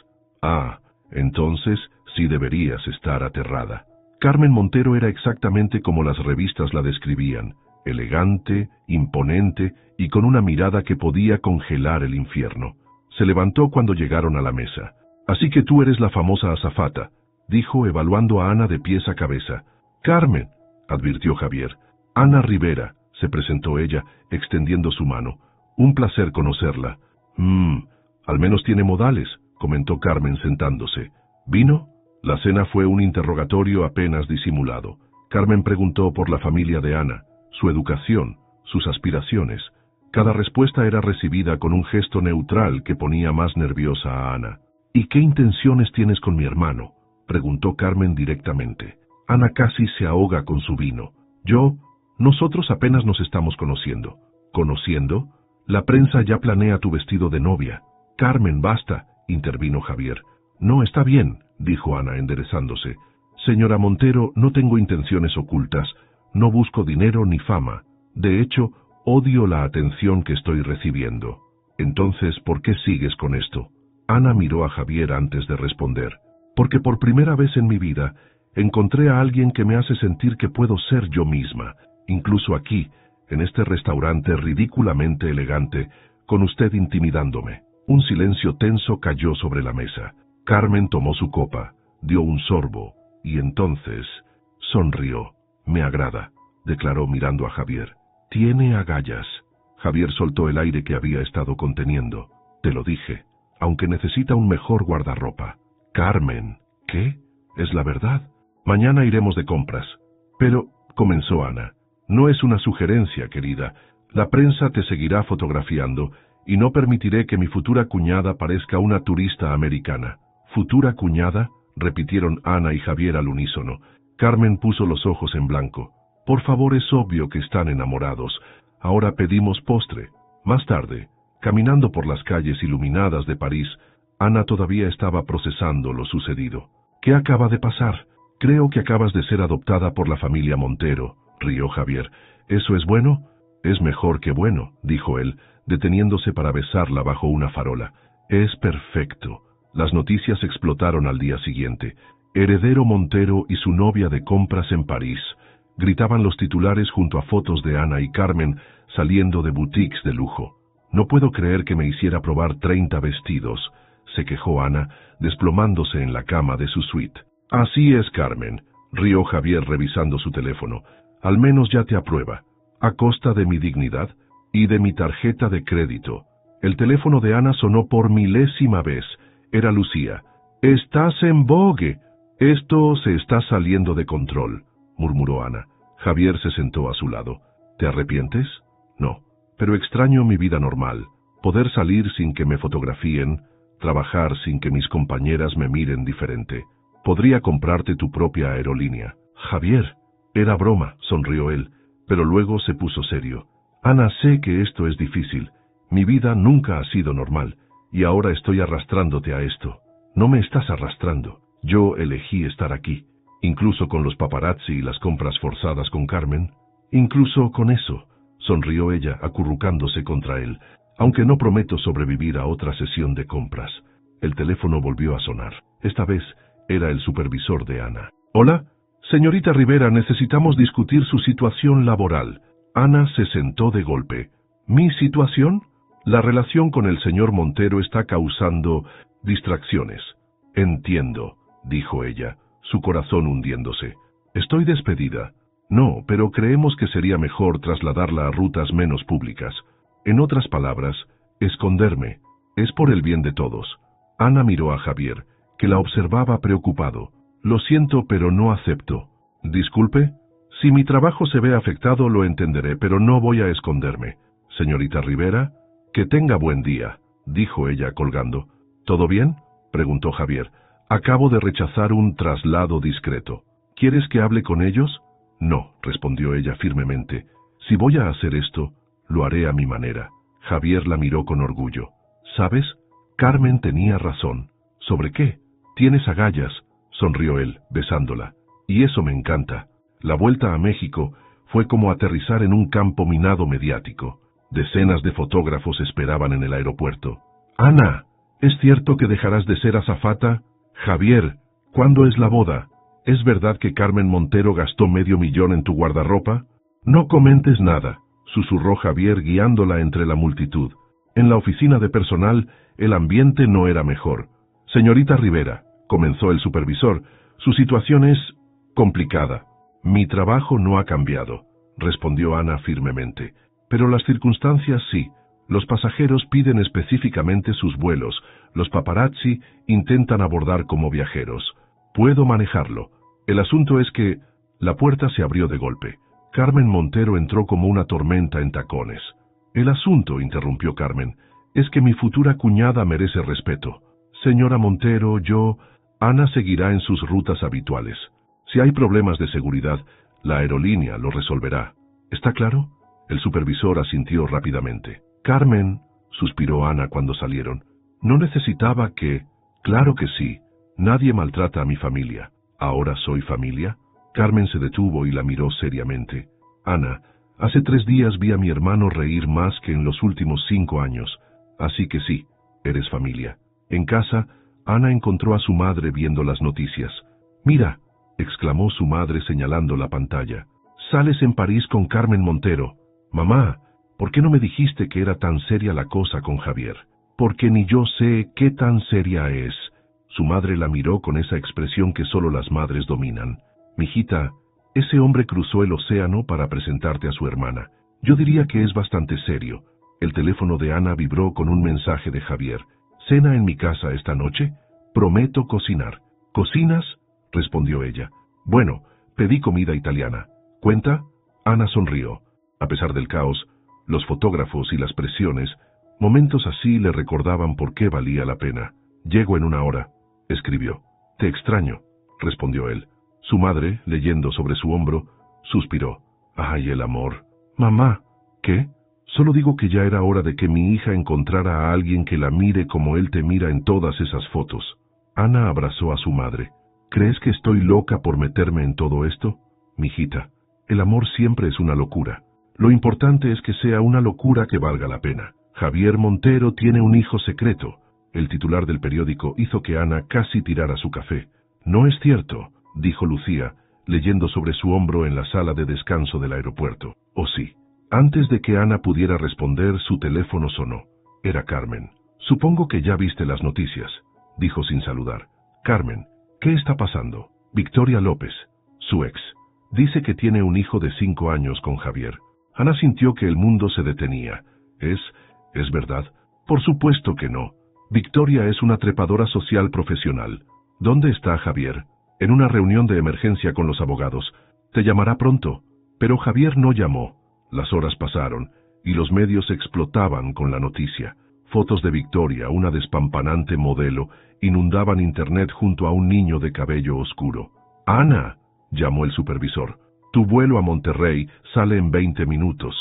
Ah, entonces sí deberías estar aterrada. Carmen Montero era exactamente como las revistas la describían, elegante, imponente y con una mirada que podía congelar el infierno. Se levantó cuando llegaron a la mesa. Así que tú eres la famosa azafata, dijo evaluando a Ana de pies a cabeza. Carmen, advirtió Javier. Ana Rivera, se presentó ella, extendiendo su mano. Un placer conocerla. Al menos tiene modales, comentó Carmen sentándose. ¿Vino? La cena fue un interrogatorio apenas disimulado. Carmen preguntó por la familia de Ana, su educación, sus aspiraciones. Cada respuesta era recibida con un gesto neutral que ponía más nerviosa a Ana. ¿Y qué intenciones tienes con mi hermano?, preguntó Carmen directamente. Ana casi se ahoga con su vino. Nosotros apenas nos estamos conociendo. ¿Conociendo? La prensa ya planea tu vestido de novia. Carmen, basta, intervino Javier. No, está bien, dijo Ana enderezándose. Señora Montero, no tengo intenciones ocultas. No busco dinero ni fama. De hecho, odio la atención que estoy recibiendo. Entonces, ¿por qué sigues con esto? Ana miró a Javier antes de responder. Porque por primera vez en mi vida encontré a alguien que me hace sentir que puedo ser yo misma, incluso aquí, en este restaurante ridículamente elegante, con usted intimidándome. Un silencio tenso cayó sobre la mesa. Carmen tomó su copa, dio un sorbo, y entonces sonrió. Me agrada, declaró mirando a Javier. Tiene agallas. Javier soltó el aire que había estado conteniendo. Te lo dije, aunque necesita un mejor guardarropa. Carmen, ¿qué? Es la verdad. Mañana iremos de compras. Pero, comenzó Ana, no es una sugerencia, querida. La prensa te seguirá fotografiando y no permitiré que mi futura cuñada parezca una turista americana. ¿Futura cuñada?, repitieron Ana y Javier al unísono. Carmen puso los ojos en blanco. Por favor, es obvio que están enamorados. Ahora pedimos postre. Más tarde, caminando por las calles iluminadas de París, Ana todavía estaba procesando lo sucedido. ¿Qué acaba de pasar? Creo que acabas de ser adoptada por la familia Montero, rió Javier. ¿Eso es bueno? Es mejor que bueno, dijo él, deteniéndose para besarla bajo una farola. Es perfecto. Las noticias explotaron al día siguiente. Heredero Montero y su novia de compras en París. Gritaban los titulares junto a fotos de Ana y Carmen saliendo de boutiques de lujo. No puedo creer que me hiciera probar 30 vestidos, se quejó Ana, desplomándose en la cama de su suite. Así es, Carmen, rió Javier revisando su teléfono. Al menos ya te aprueba. A costa de mi dignidad y de mi tarjeta de crédito. El teléfono de Ana sonó por milésima vez. Era Lucía. «Estás en vogue. Esto se está saliendo de control», murmuró Ana. Javier se sentó a su lado. «¿Te arrepientes?» «No, pero extraño mi vida normal. Poder salir sin que me fotografíen, trabajar sin que mis compañeras me miren diferente. Podría comprarte tu propia aerolínea». «Javier». «Era broma», sonrió él, pero luego se puso serio. «Ana, sé que esto es difícil. Mi vida nunca ha sido normal. Y ahora estoy arrastrándote a esto. No me estás arrastrando. Yo elegí estar aquí. Incluso con los paparazzi y las compras forzadas con Carmen. Incluso con eso», sonrió ella, acurrucándose contra él. «Aunque no prometo sobrevivir a otra sesión de compras». El teléfono volvió a sonar. Esta vez era el supervisor de Ana. «¿Hola? Señorita Rivera, necesitamos discutir su situación laboral». Ana se sentó de golpe. «¿Mi situación? La relación con el señor Montero está causando distracciones». «Entiendo», dijo ella, su corazón hundiéndose. «Estoy despedida». «No, pero creemos que sería mejor trasladarla a rutas menos públicas. En otras palabras, esconderme. Es por el bien de todos». Ana miró a Javier, que la observaba preocupado. «Lo siento, pero no acepto». «Disculpe. Si mi trabajo se ve afectado, lo entenderé, pero no voy a esconderme. Señorita Rivera, que tenga buen día», dijo ella colgando. «¿Todo bien?», preguntó Javier. «Acabo de rechazar un traslado discreto. ¿Quieres que hable con ellos?» «No», respondió ella firmemente. «Si voy a hacer esto, lo haré a mi manera». Javier la miró con orgullo. «¿Sabes? Carmen tenía razón». «¿Sobre qué?» «Tienes agallas», sonrió él, besándola. Y eso me encanta. La vuelta a México fue como aterrizar en un campo minado mediático. Decenas de fotógrafos esperaban en el aeropuerto. Ana, ¿es cierto que dejarás de ser azafata? Javier, ¿cuándo es la boda? ¿Es verdad que Carmen Montero gastó $500,000 en tu guardarropa? No comentes nada, susurró Javier guiándola entre la multitud. En la oficina de personal, el ambiente no era mejor. Señorita Rivera, comenzó el supervisor, su situación es complicada. Mi trabajo no ha cambiado, respondió Ana firmemente. Pero las circunstancias sí. Los pasajeros piden específicamente sus vuelos, los paparazzi intentan abordar como viajeros. Puedo manejarlo. El asunto es que la puerta se abrió de golpe. Carmen Montero entró como una tormenta en tacones. El asunto, interrumpió Carmen, es que mi futura cuñada merece respeto. Señora Montero, Ana seguirá en sus rutas habituales. Si hay problemas de seguridad, la aerolínea lo resolverá. ¿Está claro? El supervisor asintió rápidamente. Carmen, suspiró Ana cuando salieron, no necesitaba que... Claro que sí, nadie maltrata a mi familia. ¿Ahora soy familia? Carmen se detuvo y la miró seriamente. Ana, hace 3 días vi a mi hermano reír más que en los últimos 5 años. Así que sí, eres familia. En casa, Ana encontró a su madre viendo las noticias. Mira, exclamó su madre señalando la pantalla. Sales en París con Carmen Montero. Mamá, ¿por qué no me dijiste que era tan seria la cosa con Javier? Porque ni yo sé qué tan seria es. Su madre la miró con esa expresión que solo las madres dominan. Mijita, ese hombre cruzó el océano para presentarte a su hermana. Yo diría que es bastante serio. El teléfono de Ana vibró con un mensaje de Javier. ¿Cena en mi casa esta noche? Prometo cocinar. ¿Cocinas? Respondió ella. Bueno, pedí comida italiana. ¿Cuenta? Ana sonrió. A pesar del caos, los fotógrafos y las presiones, momentos así le recordaban por qué valía la pena. Llego en 1 hora, escribió. Te extraño, respondió él. Su madre, leyendo sobre su hombro, suspiró. Ay, el amor. Mamá. ¿Qué? Solo digo que ya era hora de que mi hija encontrara a alguien que la mire como él te mira en todas esas fotos. Ana abrazó a su madre. ¿Crees que estoy loca por meterme en todo esto? Mijita, el amor siempre es una locura. Lo importante es que sea una locura que valga la pena. Javier Montero tiene un hijo secreto. El titular del periódico hizo que Ana casi tirara su café. No es cierto, dijo Lucía, leyendo sobre su hombro en la sala de descanso del aeropuerto. ¿O sí? Antes de que Ana pudiera responder, su teléfono sonó. Era Carmen. Supongo que ya viste las noticias, dijo sin saludar. Carmen, ¿qué está pasando? Victoria López, su ex, dice que tiene un hijo de 5 años con Javier. Ana sintió que el mundo se detenía. ¿Es verdad? Por supuesto que no. Victoria es una trepadora social profesional. ¿Dónde está Javier? En una reunión de emergencia con los abogados. Te llamará pronto. Pero Javier no llamó. Las horas pasaron, y los medios explotaban con la noticia. Fotos de Victoria, una despampanante modelo, inundaban internet junto a un niño de cabello oscuro. «Ana», llamó el supervisor, «tu vuelo a Monterrey sale en 20 minutos.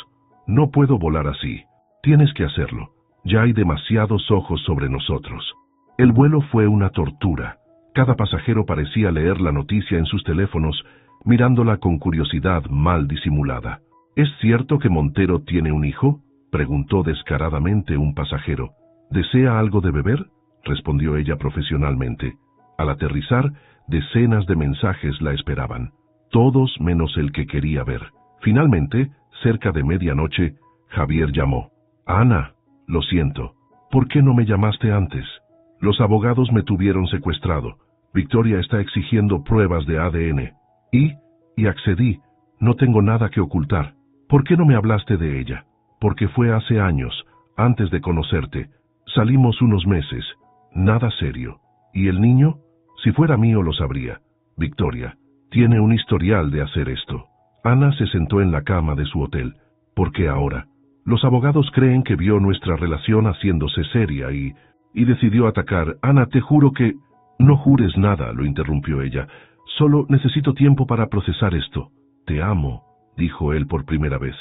No puedo volar así. Tienes que hacerlo. Ya hay demasiados ojos sobre nosotros». El vuelo fue una tortura. Cada pasajero parecía leer la noticia en sus teléfonos, mirándola con curiosidad mal disimulada. «¿Es cierto que Montero tiene un hijo?», preguntó descaradamente un pasajero. «¿Desea algo de beber?», respondió ella profesionalmente. Al aterrizar, decenas de mensajes la esperaban, todos menos el que quería ver. Finalmente, cerca de medianoche, Javier llamó. «Ana, lo siento. ¿Por qué no me llamaste antes? Los abogados me tuvieron secuestrado. Victoria está exigiendo pruebas de ADN. Y accedí. No tengo nada que ocultar. ¿Por qué no me hablaste de ella? Porque fue hace años, antes de conocerte. Salimos unos meses. Nada serio. ¿Y el niño? Si fuera mío lo sabría. Victoria tiene un historial de hacer esto». Ana se sentó en la cama de su hotel. «¿Por qué ahora? Los abogados creen que vio nuestra relación haciéndose seria y decidió atacar. Ana, te juro que...» «No jures nada», lo interrumpió ella. «Solo necesito tiempo para procesar esto». «Te amo», dijo él por primera vez.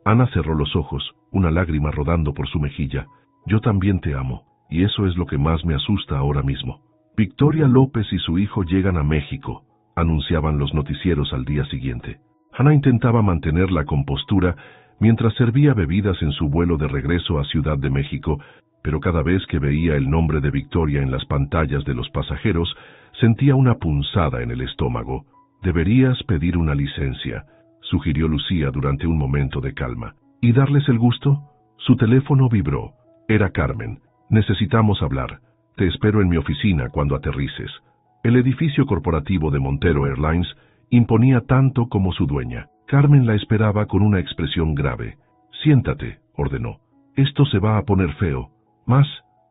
Ana cerró los ojos, una lágrima rodando por su mejilla. «Yo también te amo, y eso es lo que más me asusta ahora mismo. Victoria López y su hijo llegan a México. anunciaban los noticieros al día siguiente. Ana intentaba mantener la compostura mientras servía bebidas en su vuelo de regreso a Ciudad de México, pero cada vez que veía el nombre de Victoria en las pantallas de los pasajeros, sentía una punzada en el estómago. «Deberías pedir una licencia», sugirió Lucía durante un momento de calma. «¿Y darles el gusto?» Su teléfono vibró. Era Carmen. «Necesitamos hablar. Te espero en mi oficina cuando aterrices». El edificio corporativo de Montero Airlines imponía tanto como su dueña. Carmen la esperaba con una expresión grave. «Siéntate», ordenó. «Esto se va a poner feo». «Más,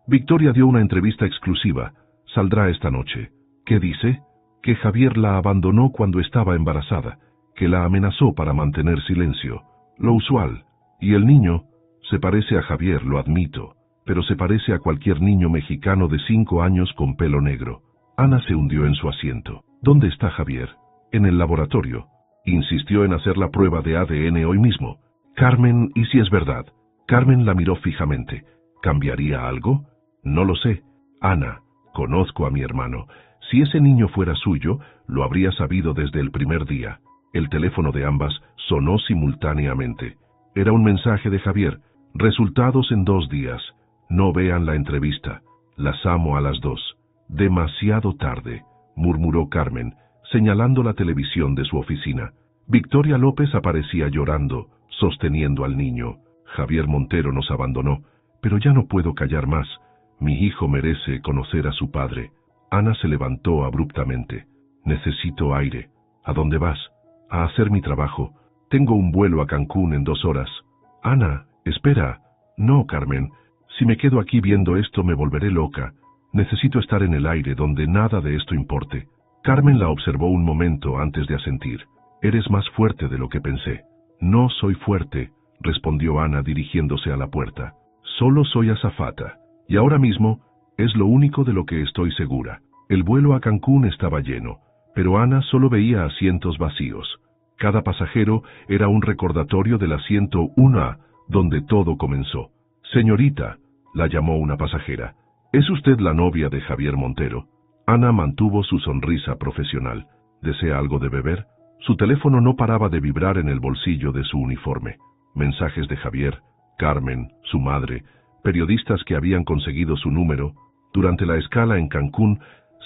Victoria dio una entrevista exclusiva. Saldrá esta noche». «¿Qué dice?» «Que Javier la abandonó cuando estaba embarazada, que la amenazó para mantener silencio. Lo usual. Y el niño se parece a Javier, lo admito, pero se parece a cualquier niño mexicano de 5 años con pelo negro». Ana se hundió en su asiento. «¿Dónde está Javier?» «En el laboratorio. Insistió en hacer la prueba de ADN hoy mismo». «Carmen, ¿y si es verdad?» Carmen la miró fijamente. «¿Cambiaría algo?» «No lo sé. Ana, conozco a mi hermano. Si ese niño fuera suyo, lo habría sabido desde el primer día». El teléfono de ambas sonó simultáneamente. Era un mensaje de Javier. «Resultados en 2 días. No vean la entrevista. Las amo a las 2. «Demasiado tarde», murmuró Carmen, señalando la televisión de su oficina. Victoria López aparecía llorando, sosteniendo al niño. «Javier Montero nos abandonó, pero ya no puedo callar más. Mi hijo merece conocer a su padre». Ana se levantó abruptamente. «Necesito aire». «¿A dónde vas?» «A hacer mi trabajo. Tengo un vuelo a Cancún en 2 horas». «Ana, espera». «No, Carmen. Si me quedo aquí viendo esto me volveré loca. Necesito estar en el aire donde nada de esto importe». Carmen la observó un momento antes de asentir. «Eres más fuerte de lo que pensé». «No soy fuerte», respondió Ana dirigiéndose a la puerta. «Solo soy azafata. Y ahora mismo es lo único de lo que estoy segura». El vuelo a Cancún estaba lleno, pero Ana solo veía asientos vacíos. Cada pasajero era un recordatorio del asiento 1A, donde todo comenzó. «Señorita», la llamó una pasajera, «¿es usted la novia de Javier Montero?» Ana mantuvo su sonrisa profesional. «¿Desea algo de beber?» Su teléfono no paraba de vibrar en el bolsillo de su uniforme. Mensajes de Javier, Carmen, su madre, periodistas que habían conseguido su número. Durante la escala en Cancún,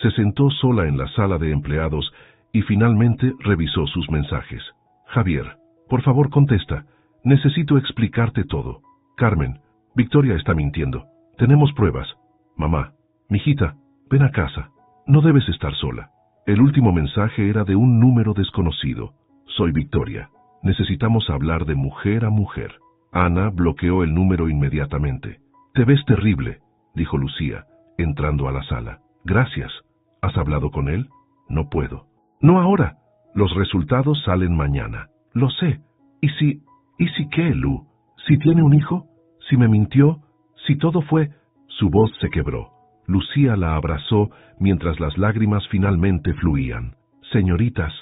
se sentó sola en la sala de empleados y finalmente revisó sus mensajes. «Javier, por favor contesta. Necesito explicarte todo». «Carmen, Victoria está mintiendo. Tenemos pruebas». «Mamá, mijita, ven a casa. No debes estar sola». El último mensaje era de un número desconocido. «Soy Victoria. Necesitamos hablar de mujer a mujer». Ana bloqueó el número inmediatamente. «Te ves terrible», dijo Lucía, entrando a la sala. «Gracias. ¿Has hablado con él?» «No puedo». «No ahora. Los resultados salen mañana». «Lo sé. ¿Y si qué, Lu? ¿Si tiene un hijo? ¿Si me mintió? ¿Si todo fue...?» Su voz se quebró. Lucía la abrazó mientras las lágrimas finalmente fluían. «Señoritas»,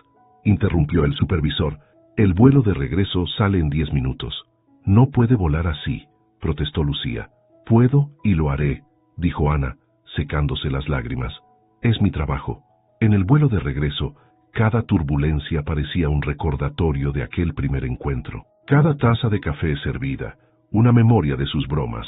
interrumpió el supervisor, «el vuelo de regreso sale en 10 minutos». «No puede volar así», protestó Lucía. «Puedo y lo haré», dijo Ana, secándose las lágrimas. «Es mi trabajo». En el vuelo de regreso, cada turbulencia parecía un recordatorio de aquel primer encuentro. Cada taza de café servida, una memoria de sus bromas.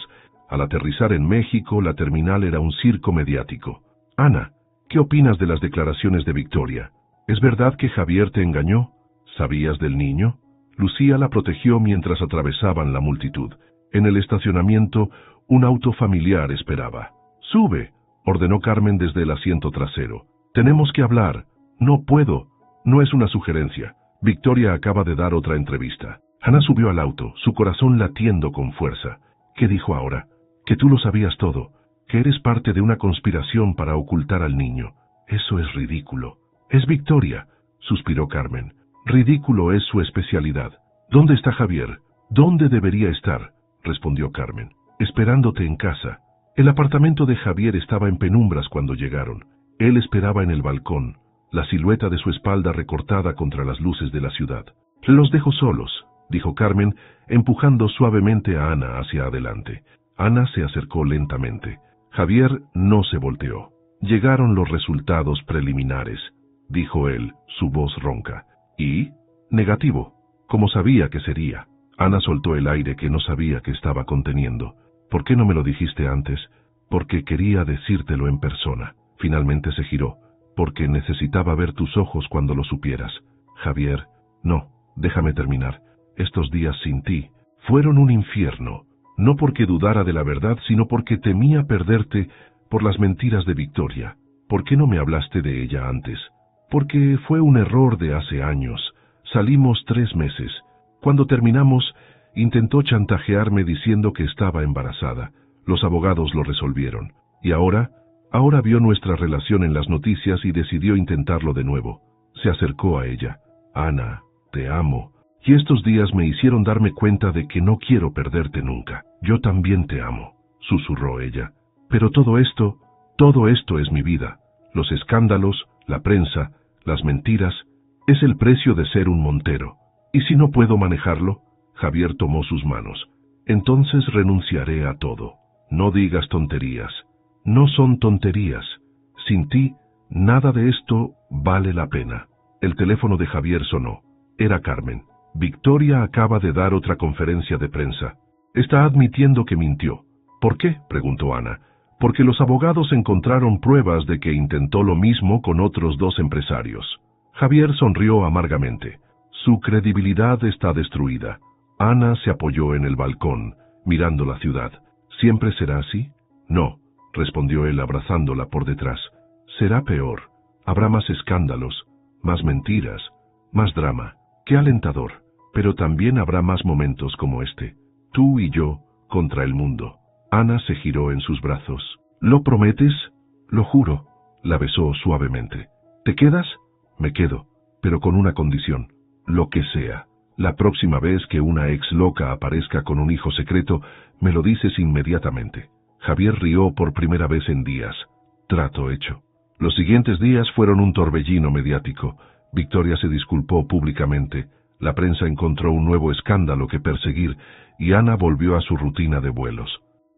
Al aterrizar en México, la terminal era un circo mediático. «Ana, ¿qué opinas de las declaraciones de Victoria? ¿Es verdad que Javier te engañó? ¿Sabías del niño?» Lucía la protegió mientras atravesaban la multitud. En el estacionamiento, un auto familiar esperaba. «Sube», ordenó Carmen desde el asiento trasero. «Tenemos que hablar». «No puedo». «No es una sugerencia. Victoria acaba de dar otra entrevista». Ana subió al auto, su corazón latiendo con fuerza. «¿Qué dijo ahora?» «Que tú lo sabías todo, que eres parte de una conspiración para ocultar al niño». «Eso es ridículo». «Es Victoria», suspiró Carmen. «Ridículo es su especialidad». «¿Dónde está Javier?» «¿Dónde debería estar?», respondió Carmen. «Esperándote en casa». El apartamento de Javier estaba en penumbras cuando llegaron. Él esperaba en el balcón, la silueta de su espalda recortada contra las luces de la ciudad. «Los dejo solos», dijo Carmen, empujando suavemente a Ana hacia adelante. Ana se acercó lentamente. Javier no se volteó. Llegaron los resultados preliminares. dijo él, su voz ronca. ¿Y? Negativo, como sabía que sería. Ana soltó el aire que no sabía que estaba conteniendo. ¿Por qué no me lo dijiste antes? Porque quería decírtelo en persona. Finalmente se giró, porque necesitaba ver tus ojos cuando lo supieras. Javier, no, déjame terminar. Estos días sin ti fueron un infierno, no porque dudara de la verdad, sino porque temía perderte por las mentiras de Victoria. ¿Por qué no me hablaste de ella antes? Porque fue un error de hace años. Salimos 3 meses. Cuando terminamos, intentó chantajearme diciendo que estaba embarazada. Los abogados lo resolvieron. Y ahora vio nuestra relación en las noticias y decidió intentarlo de nuevo. Se acercó a ella. Ana, te amo. Y estos días me hicieron darme cuenta de que no quiero perderte nunca. Yo también te amo, susurró ella. Pero todo esto es mi vida. Los escándalos, la prensa, las mentiras, es el precio de ser un montero. ¿Y si no puedo manejarlo? Javier tomó sus manos. Entonces renunciaré a todo. No digas tonterías. No son tonterías. Sin ti, nada de esto vale la pena. El teléfono de Javier sonó. Era Carmen. Victoria acaba de dar otra conferencia de prensa. Está admitiendo que mintió. ¿Por qué?, preguntó Ana. Porque los abogados encontraron pruebas de que intentó lo mismo con otros 2 empresarios. Javier sonrió amargamente. Su credibilidad está destruida. Ana se apoyó en el balcón, mirando la ciudad. ¿Siempre será así? No, respondió él abrazándola por detrás. Será peor. Habrá más escándalos, más mentiras, más drama. Qué alentador. Pero también habrá más momentos como este. Tú y yo contra el mundo. Ana se giró en sus brazos. ¿Lo prometes? Lo juro. La besó suavemente. ¿Te quedas? Me quedo, pero con una condición. Lo que sea. La próxima vez que una ex loca aparezca con un hijo secreto, me lo dices inmediatamente. Javier rió por primera vez en días. Trato hecho. Los siguientes días fueron un torbellino mediático. Victoria se disculpó públicamente. La prensa encontró un nuevo escándalo que perseguir y Ana volvió a su rutina de vuelos.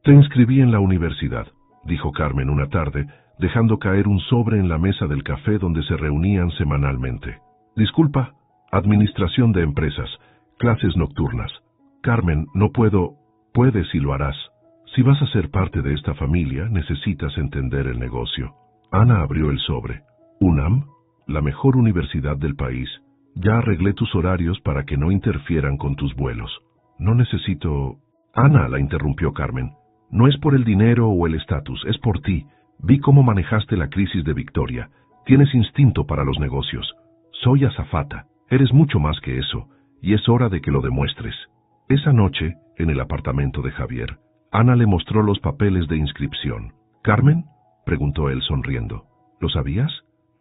Te inscribí en la universidad, dijo Carmen una tarde, dejando caer un sobre en la mesa del café donde se reunían semanalmente. Disculpa, administración de empresas, clases nocturnas. Carmen, no puedo. Puedes y lo harás. Si vas a ser parte de esta familia, necesitas entender el negocio. Ana abrió el sobre. UNAM, la mejor universidad del país. Ya arreglé tus horarios para que no interfieran con tus vuelos. No necesito... Ana, la interrumpió Carmen. No es por el dinero o el estatus, es por ti. Vi cómo manejaste la crisis de Victoria. Tienes instinto para los negocios. Soy azafata. Eres mucho más que eso, y es hora de que lo demuestres. Esa noche, en el apartamento de Javier, Ana le mostró los papeles de inscripción. ¿Carmen?, preguntó él sonriendo. ¿Lo sabías?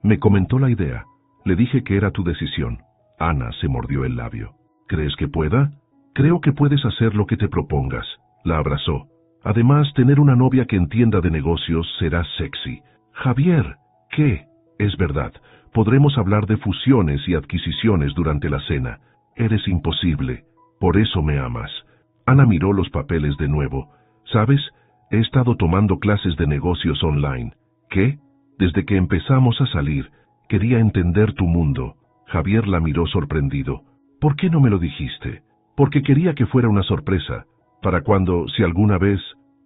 Me comentó la idea. Le dije que era tu decisión. Ana se mordió el labio. ¿Crees que pueda? Creo que puedes hacer lo que te propongas. La abrazó. Además, tener una novia que entienda de negocios será sexy. Javier, ¿qué? Es verdad. Podremos hablar de fusiones y adquisiciones durante la cena. Eres imposible. Por eso me amas. Ana miró los papeles de nuevo. ¿Sabes? He estado tomando clases de negocios online. ¿Qué? Desde que empezamos a salir, quería entender tu mundo. Javier la miró sorprendido. ¿Por qué no me lo dijiste? Porque quería que fuera una sorpresa. Para cuando, si alguna vez,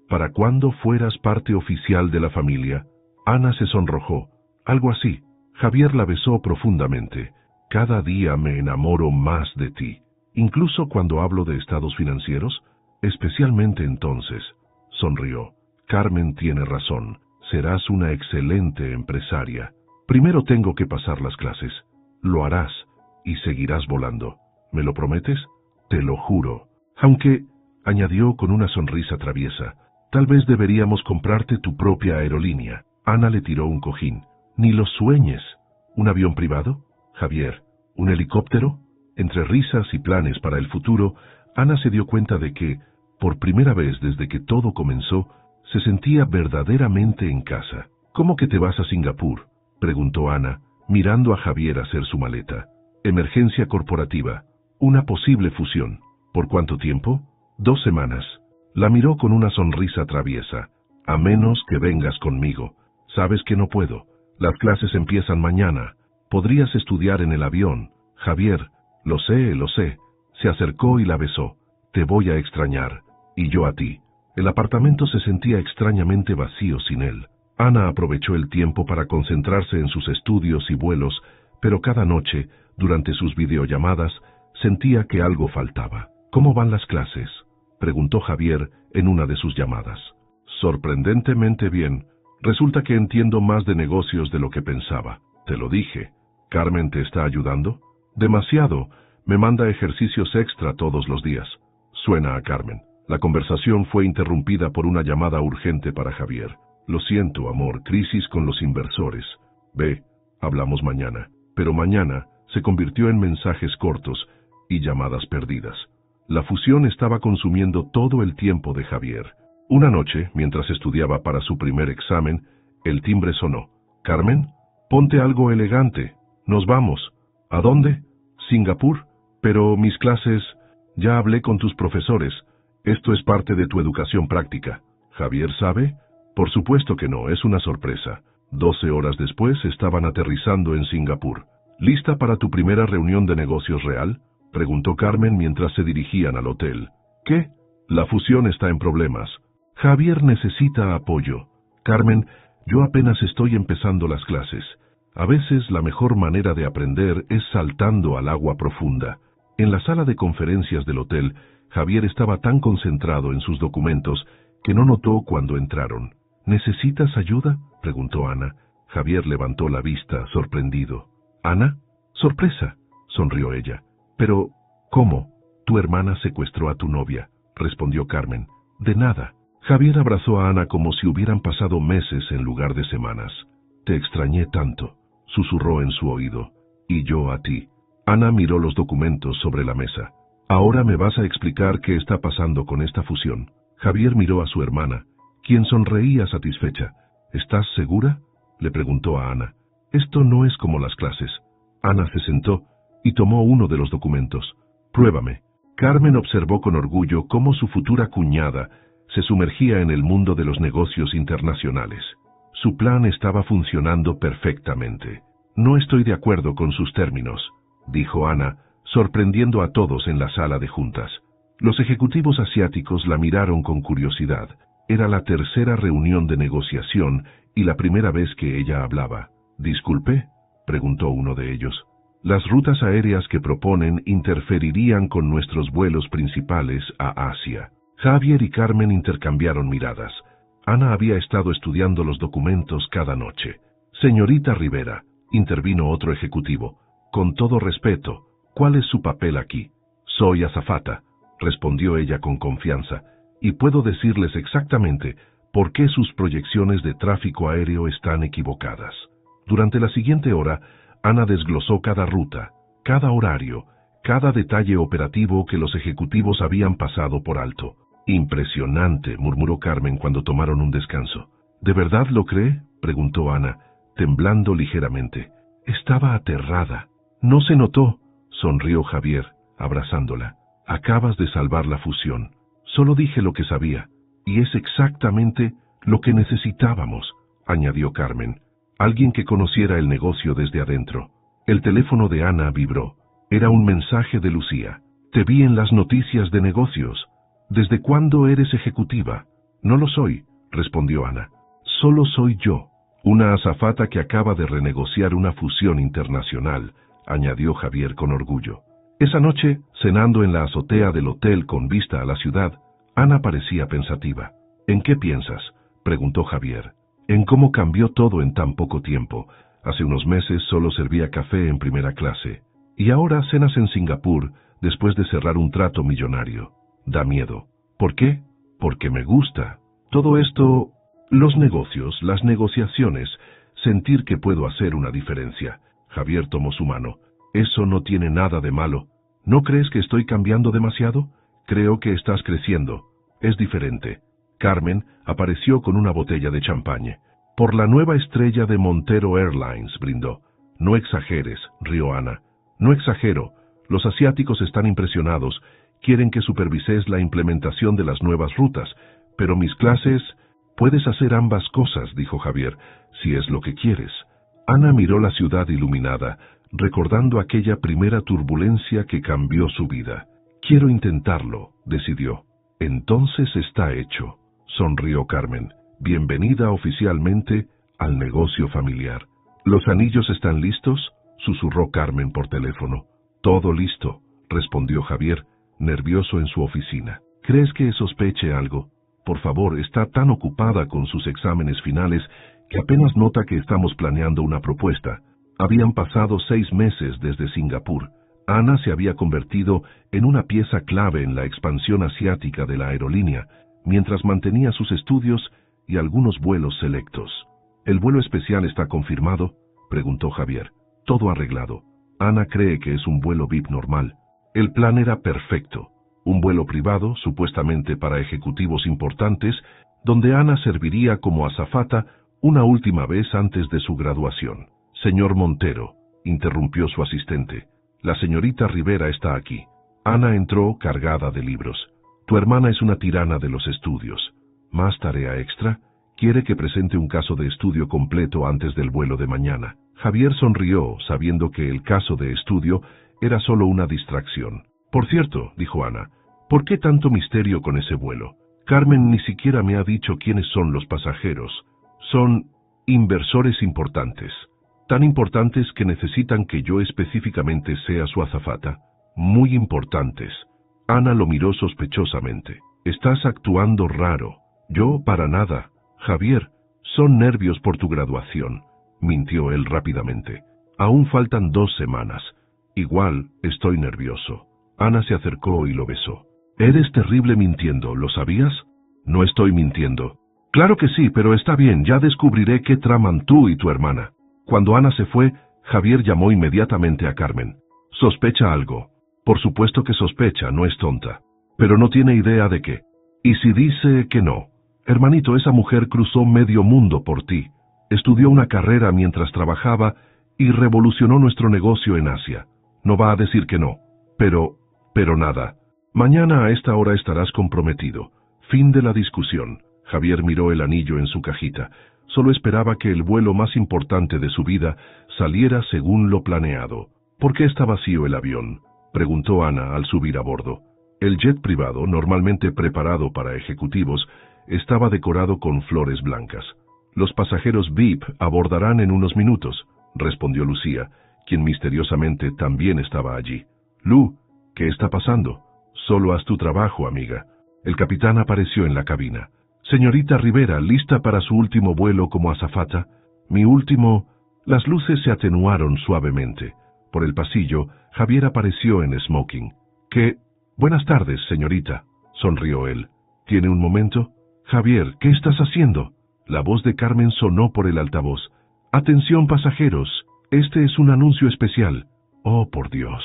para cuando fueras parte oficial de la familia. Ana se sonrojó. Algo así. Javier la besó profundamente. Cada día me enamoro más de ti. Incluso cuando hablo de estados financieros, especialmente entonces. Sonrió. Carmen tiene razón. Serás una excelente empresaria. Primero tengo que pasar las clases. Lo harás y seguirás volando. ¿Me lo prometes? Te lo juro. Aunque, añadió con una sonrisa traviesa, tal vez deberíamos comprarte tu propia aerolínea. Ana le tiró un cojín. Ni lo sueñes. ¿Un avión privado? Javier, ¿un helicóptero? Entre risas y planes para el futuro, Ana se dio cuenta de que, por primera vez desde que todo comenzó, se sentía verdaderamente en casa. ¿Cómo que te vas a Singapur?, preguntó Ana, mirando a Javier hacer su maleta. Emergencia corporativa. Una posible fusión. ¿Por cuánto tiempo? 2 semanas. La miró con una sonrisa traviesa. A menos que vengas conmigo. Sabes que no puedo. Las clases empiezan mañana. Podrías estudiar en el avión. Javier, lo sé, lo sé. Se acercó y la besó. Te voy a extrañar. Y yo a ti. El apartamento se sentía extrañamente vacío sin él. Ana aprovechó el tiempo para concentrarse en sus estudios y vuelos, pero cada noche, durante sus videollamadas, sentía que algo faltaba. ¿Cómo van las clases?, preguntó Javier en una de sus llamadas. Sorprendentemente bien. Resulta que entiendo más de negocios de lo que pensaba. Te lo dije. ¿Carmen te está ayudando? Demasiado. Me manda ejercicios extra todos los días. Suena a Carmen. La conversación fue interrumpida por una llamada urgente para Javier. Lo siento, amor, crisis con los inversores. Ve, hablamos mañana. Pero mañana se convirtió en mensajes cortos y llamadas perdidas. La fusión estaba consumiendo todo el tiempo de Javier. Una noche, mientras estudiaba para su primer examen, el timbre sonó. «Carmen, ponte algo elegante. Nos vamos». «¿A dónde?» «Singapur». «Pero mis clases...» «Ya hablé con tus profesores. Esto es parte de tu educación práctica». «¿Javier sabe?» «Por supuesto que no, es una sorpresa». 12 horas después estaban aterrizando en Singapur. «¿Lista para tu primera reunión de negocios real?», preguntó Carmen mientras se dirigían al hotel. «¿Qué?» «La fusión está en problemas. Javier necesita apoyo». «Carmen, yo apenas estoy empezando las clases. A veces la mejor manera de aprender es saltando al agua profunda». En la sala de conferencias del hotel, Javier estaba tan concentrado en sus documentos que no notó cuando entraron. «¿Necesitas ayuda?», preguntó Ana. Javier levantó la vista, sorprendido. «¿Ana? Sorpresa», sonrió ella. «Pero, ¿cómo? Tu hermana secuestró a tu novia», respondió Carmen. «De nada». Javier abrazó a Ana como si hubieran pasado meses en lugar de semanas. «Te extrañé tanto», susurró en su oído. «Y yo a ti». Ana miró los documentos sobre la mesa. «Ahora me vas a explicar qué está pasando con esta fusión». Javier miró a su hermana, quien sonreía satisfecha. «¿Estás segura?», le preguntó a Ana. «Esto no es como las clases». Ana se sentó y tomó uno de los documentos. «Pruébame». Carmen observó con orgullo cómo su futura cuñada se sumergía en el mundo de los negocios internacionales. Su plan estaba funcionando perfectamente. «No estoy de acuerdo con sus términos», dijo Ana, sorprendiendo a todos en la sala de juntas. Los ejecutivos asiáticos la miraron con curiosidad. Era la tercera reunión de negociación y la primera vez que ella hablaba. «¿Disculpe?», preguntó uno de ellos. «Las rutas aéreas que proponen interferirían con nuestros vuelos principales a Asia». Javier y Carmen intercambiaron miradas. Ana había estado estudiando los documentos cada noche. «Señorita Rivera», intervino otro ejecutivo, «con todo respeto, ¿cuál es su papel aquí?». «Soy azafata», respondió ella con confianza, «y puedo decirles exactamente por qué sus proyecciones de tráfico aéreo están equivocadas». Durante la siguiente hora, Ana desglosó cada ruta, cada horario, cada detalle operativo que los ejecutivos habían pasado por alto. «Impresionante», murmuró Carmen cuando tomaron un descanso. «¿De verdad lo cree?», preguntó Ana, temblando ligeramente. Estaba aterrada. «No se notó», sonrió Javier, abrazándola. «Acabas de salvar la fusión. Solo dije lo que sabía, y es exactamente lo que necesitábamos», añadió Carmen. Alguien que conociera el negocio desde adentro. El teléfono de Ana vibró. Era un mensaje de Lucía. «Te vi en las noticias de negocios. ¿Desde cuándo eres ejecutiva?». «No lo soy», respondió Ana. «Solo soy yo, una azafata que acaba de renegociar una fusión internacional», añadió Javier con orgullo. Esa noche, cenando en la azotea del hotel con vista a la ciudad, Ana parecía pensativa. «¿En qué piensas?», preguntó Javier. «En cómo cambió todo en tan poco tiempo. Hace unos meses solo servía café en primera clase. Y ahora cenas en Singapur después de cerrar un trato millonario. Da miedo». «¿Por qué?». «Porque me gusta. Todo esto, los negocios, las negociaciones, sentir que puedo hacer una diferencia». Javier tomó su mano. «Eso no tiene nada de malo. ¿No crees que estoy cambiando demasiado?». «Creo que estás creciendo. Es diferente». Carmen apareció con una botella de champagne. «Por la nueva estrella de Montero Airlines», brindó. «No exageres», rió Ana. «No exagero. Los asiáticos están impresionados. Quieren que supervises la implementación de las nuevas rutas. Pero mis clases...». «Puedes hacer ambas cosas», dijo Javier, «si es lo que quieres». Ana miró la ciudad iluminada, recordando aquella primera turbulencia que cambió su vida. Quiero intentarlo, decidió. Entonces está hecho, sonrió Carmen. Bienvenida oficialmente al negocio familiar. ¿Los anillos están listos?, susurró Carmen por teléfono. Todo listo, respondió Javier, nervioso en su oficina. ¿Crees que sospeche algo? Por favor, está tan ocupada con sus exámenes finales que apenas nota que estamos planeando una propuesta. Habían pasado 6 meses desde Singapur. Ana se había convertido en una pieza clave en la expansión asiática de la aerolínea, mientras mantenía sus estudios y algunos vuelos selectos. ¿El vuelo especial está confirmado?, preguntó Javier. Todo arreglado. Ana cree que es un vuelo VIP normal. El plan era perfecto. Un vuelo privado, supuestamente para ejecutivos importantes, donde Ana serviría como azafata una última vez antes de su graduación. Señor Montero, interrumpió su asistente. La señorita Rivera está aquí. Ana entró cargada de libros. Tu hermana es una tirana de los estudios. ¿Más tarea extra? Quiere que presente un caso de estudio completo antes del vuelo de mañana. Javier sonrió, sabiendo que el caso de estudio era solo una distracción. Por cierto, dijo Ana, ¿por qué tanto misterio con ese vuelo? Carmen ni siquiera me ha dicho quiénes son los pasajeros. Son inversores importantes. Tan importantes que necesitan que yo específicamente sea su azafata. Muy importantes. Ana lo miró sospechosamente. Estás actuando raro. Yo, para nada. Javier, son nervios por tu graduación, mintió él rápidamente. Aún faltan 2 semanas. Igual estoy nervioso. Ana se acercó y lo besó. Eres terrible mintiendo, ¿lo sabías? No estoy mintiendo. Claro que sí, pero está bien, ya descubriré qué traman tú y tu hermana. Cuando Ana se fue, Javier llamó inmediatamente a Carmen. ¿Sospecha algo? Por supuesto que sospecha, no es tonta. Pero no tiene idea de qué. ¿Y si dice que no? Hermanito, esa mujer cruzó medio mundo por ti. Estudió una carrera mientras trabajaba y revolucionó nuestro negocio en Asia. No va a decir que no. Pero nada. Mañana a esta hora estarás comprometido. Fin de la discusión. Javier miró el anillo en su cajita. Solo esperaba que el vuelo más importante de su vida saliera según lo planeado. ¿Por qué está vacío el avión?, preguntó Ana al subir a bordo. El jet privado, normalmente preparado para ejecutivos, estaba decorado con flores blancas. Los pasajeros VIP abordarán en unos minutos, respondió Lucía, quien misteriosamente también estaba allí. Lu, ¿qué está pasando? Solo haz tu trabajo, amiga. El capitán apareció en la cabina. Señorita Rivera, ¿lista para su último vuelo como azafata? Mi último... Las luces se atenuaron suavemente. Por el pasillo, Javier apareció en smoking. ¿Qué? Buenas tardes, señorita, sonrió él. ¿Tiene un momento? Javier, ¿qué estás haciendo? La voz de Carmen sonó por el altavoz. Atención, pasajeros, este es un anuncio especial. Oh, por Dios,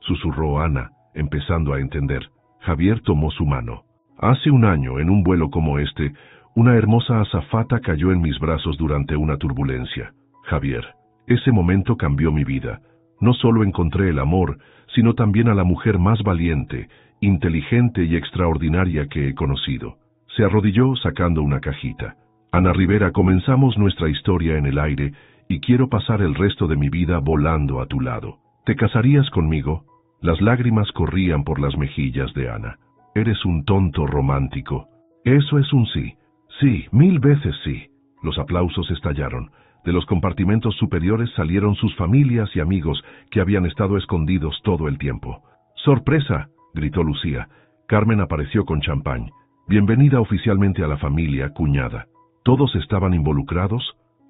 susurró Ana, empezando a entender. Javier tomó su mano. Hace un año, en un vuelo como este, una hermosa azafata cayó en mis brazos durante una turbulencia. Javier, ese momento cambió mi vida. No solo encontré el amor, sino también a la mujer más valiente, inteligente y extraordinaria que he conocido. Se arrodilló sacando una cajita. Ana Rivera, comenzamos nuestra historia en el aire y quiero pasar el resto de mi vida volando a tu lado. ¿Te casarías conmigo? Las lágrimas corrían por las mejillas de Ana. Eres un tonto romántico. Eso es un sí. Sí, 1000 veces sí. Los aplausos estallaron. De los compartimentos superiores salieron sus familias y amigos que habían estado escondidos todo el tiempo. ¡Sorpresa!, gritó Lucía. Carmen apareció con champán. Bienvenida oficialmente a la familia, cuñada. ¿Todos estaban involucrados?,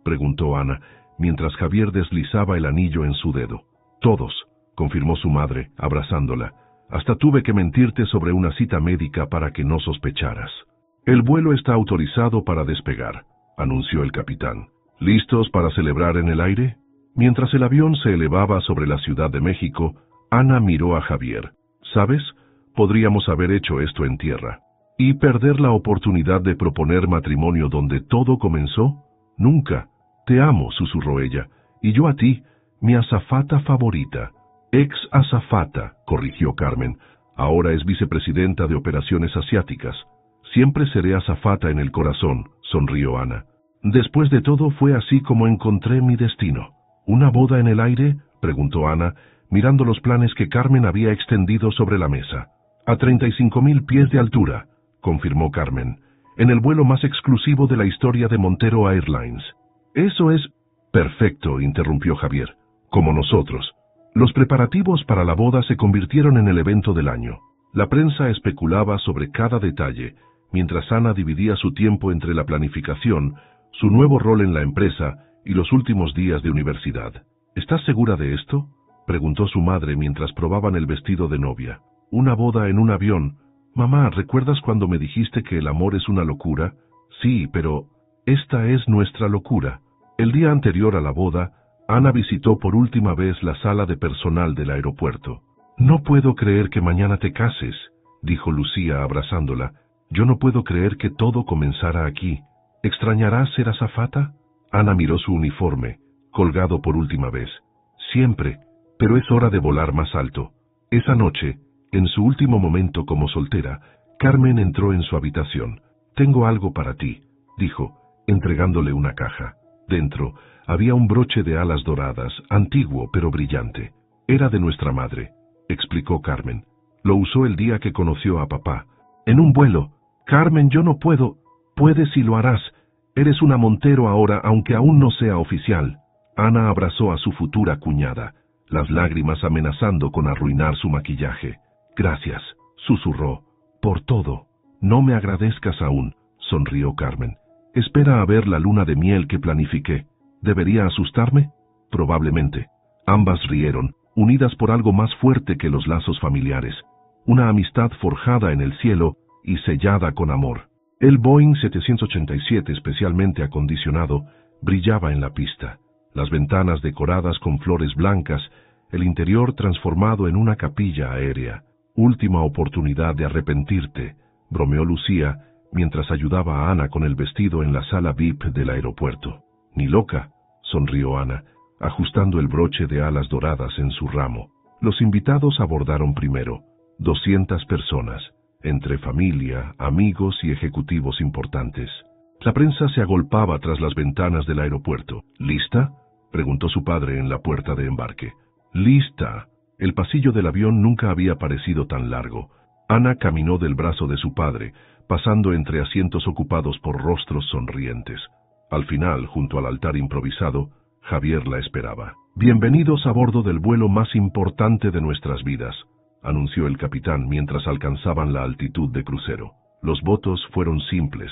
preguntó Ana, mientras Javier deslizaba el anillo en su dedo. Todos, confirmó su madre, abrazándola. Hasta tuve que mentirte sobre una cita médica para que no sospecharas. El vuelo está autorizado para despegar, anunció el capitán. ¿Listos para celebrar en el aire? Mientras el avión se elevaba sobre la Ciudad de México, Ana miró a Javier. ¿Sabes? Podríamos haber hecho esto en tierra. ¿Y perder la oportunidad de proponer matrimonio donde todo comenzó? Nunca. Te amo, susurró ella. Y yo a ti, mi azafata favorita. Ex azafata, corrigió Carmen. Ahora es vicepresidenta de operaciones asiáticas. Siempre seré azafata en el corazón, sonrió Ana. Después de todo fue así como encontré mi destino. ¿Una boda en el aire?, preguntó Ana, mirando los planes que Carmen había extendido sobre la mesa. A 35.000 pies de altura, confirmó Carmen, en el vuelo más exclusivo de la historia de Montero Airlines. Eso es... Perfecto, interrumpió Javier. Como nosotros. Los preparativos para la boda se convirtieron en el evento del año. La prensa especulaba sobre cada detalle, mientras Ana dividía su tiempo entre la planificación, su nuevo rol en la empresa y los últimos días de universidad. ¿Estás segura de esto?, preguntó su madre mientras probaban el vestido de novia. Una boda en un avión. Mamá, ¿recuerdas cuando me dijiste que el amor es una locura? Sí, pero esta es nuestra locura. El día anterior a la boda, Ana visitó por última vez la sala de personal del aeropuerto. No puedo creer que mañana te cases, dijo Lucía abrazándola. Yo no puedo creer que todo comenzara aquí. ¿Extrañarás ser azafata? Ana miró su uniforme, colgado por última vez. Siempre, pero es hora de volar más alto. Esa noche, en su último momento como soltera, Carmen entró en su habitación. Tengo algo para ti, dijo, entregándole una caja. Dentro había un broche de alas doradas, antiguo pero brillante. Era de nuestra madre, explicó Carmen. Lo usó el día que conoció a papá. En un vuelo. Carmen, yo no puedo. Puedes y lo harás. Eres una Montero ahora, aunque aún no sea oficial. Ana abrazó a su futura cuñada, las lágrimas amenazando con arruinar su maquillaje. Gracias, susurró. Por todo. No me agradezcas aún, sonrió Carmen. Espera a ver la luna de miel que planifiqué. ¿Debería asustarme? Probablemente. Ambas rieron, unidas por algo más fuerte que los lazos familiares. Una amistad forjada en el cielo y sellada con amor. El Boeing 787 especialmente acondicionado brillaba en la pista. Las ventanas decoradas con flores blancas, el interior transformado en una capilla aérea. Última oportunidad de arrepentirte, bromeó Lucía, mientras ayudaba a Ana con el vestido en la sala VIP del aeropuerto. Ni loca, sonrió Ana, ajustando el broche de alas doradas en su ramo. Los invitados abordaron primero, 200 personas, entre familia, amigos y ejecutivos importantes. La prensa se agolpaba tras las ventanas del aeropuerto. ¿Lista?, preguntó su padre en la puerta de embarque. ¡Lista! El pasillo del avión nunca había parecido tan largo. Ana caminó del brazo de su padre, pasando entre asientos ocupados por rostros sonrientes. Al final, junto al altar improvisado, Javier la esperaba. «Bienvenidos a bordo del vuelo más importante de nuestras vidas», anunció el capitán mientras alcanzaban la altitud de crucero. Los votos fueron simples,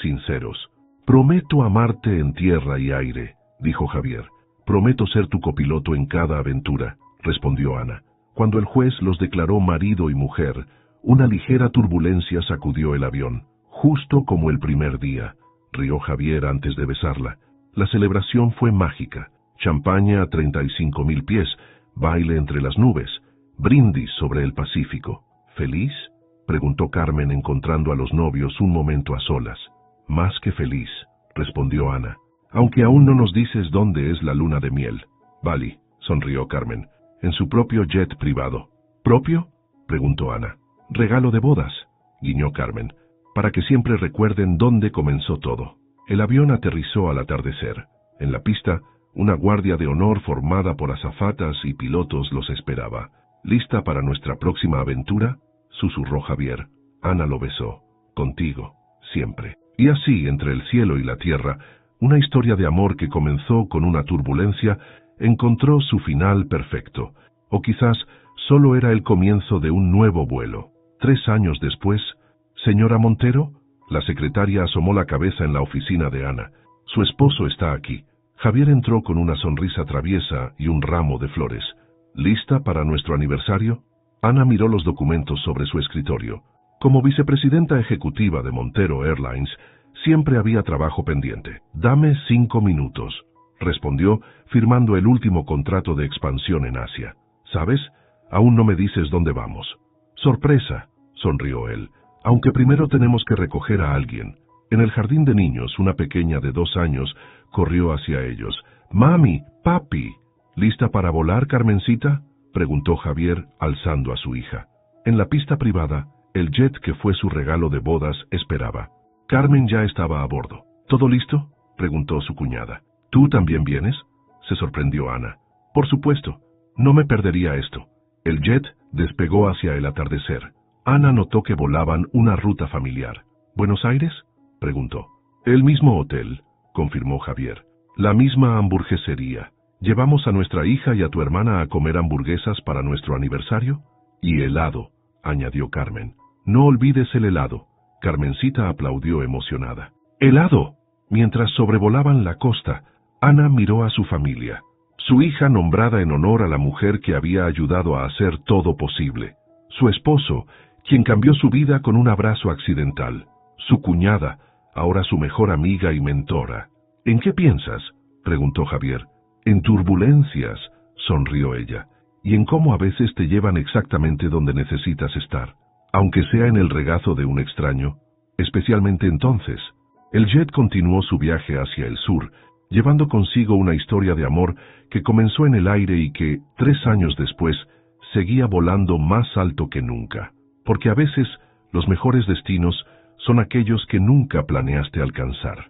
sinceros. «Prometo amarte en tierra y aire», dijo Javier. «Prometo ser tu copiloto en cada aventura», respondió Ana. Cuando el juez los declaró marido y mujer, una ligera turbulencia sacudió el avión, justo como el primer día, rió Javier antes de besarla. La celebración fue mágica. Champaña a 35.000 pies, baile entre las nubes, brindis sobre el Pacífico. ¿Feliz?, preguntó Carmen encontrando a los novios un momento a solas. Más que feliz, respondió Ana. Aunque aún no nos dices dónde es la luna de miel. Bali, sonrió Carmen, en su propio jet privado. ¿Propio?, preguntó Ana. Regalo de bodas, guiñó Carmen, para que siempre recuerden dónde comenzó todo. El avión aterrizó al atardecer. En la pista, una guardia de honor formada por azafatas y pilotos los esperaba. ¿Lista para nuestra próxima aventura?, susurró Javier. Ana lo besó. Contigo, siempre. Y así, entre el cielo y la tierra, una historia de amor que comenzó con una turbulencia encontró su final perfecto. O quizás solo era el comienzo de un nuevo vuelo. 3 años después, «Señora Montero», la secretaria asomó la cabeza en la oficina de Ana. «Su esposo está aquí». Javier entró con una sonrisa traviesa y un ramo de flores. «¿Lista para nuestro aniversario?». Ana miró los documentos sobre su escritorio. Como vicepresidenta ejecutiva de Montero Airlines, siempre había trabajo pendiente. «Dame 5 minutos», respondió, firmando el último contrato de expansión en Asia. «¿Sabes? Aún no me dices dónde vamos». «Sorpresa», sonrió él, «aunque primero tenemos que recoger a alguien». En el jardín de niños, una pequeña de 2 años corrió hacia ellos. «Mami, papi». «¿Lista para volar, Carmencita?», preguntó Javier, alzando a su hija. En la pista privada, el jet que fue su regalo de bodas esperaba. Carmen ya estaba a bordo. «¿Todo listo?», preguntó su cuñada. ¿Tú también vienes? Se sorprendió Ana. Por supuesto, no me perdería esto. El jet despegó hacia el atardecer. Ana notó que volaban una ruta familiar. ¿Buenos Aires?, preguntó. El mismo hotel, confirmó Javier. La misma hamburguesería. ¿Llevamos a nuestra hija y a tu hermana a comer hamburguesas para nuestro aniversario? Y helado, añadió Carmen. No olvides el helado. Carmencita aplaudió emocionada. ¡Helado! Mientras sobrevolaban la costa, Ana miró a su familia. Su hija nombrada en honor a la mujer que había ayudado a hacer todo posible. Su esposo, quien cambió su vida con un abrazo accidental. Su cuñada, ahora su mejor amiga y mentora. ¿En qué piensas?, preguntó Javier. En turbulencias, sonrió ella, y en cómo a veces te llevan exactamente donde necesitas estar, aunque sea en el regazo de un extraño, especialmente entonces. El jet continuó su viaje hacia el sur, llevando consigo una historia de amor que comenzó en el aire y que, 3 años después, seguía volando más alto que nunca, porque a veces los mejores destinos son aquellos que nunca planeaste alcanzar.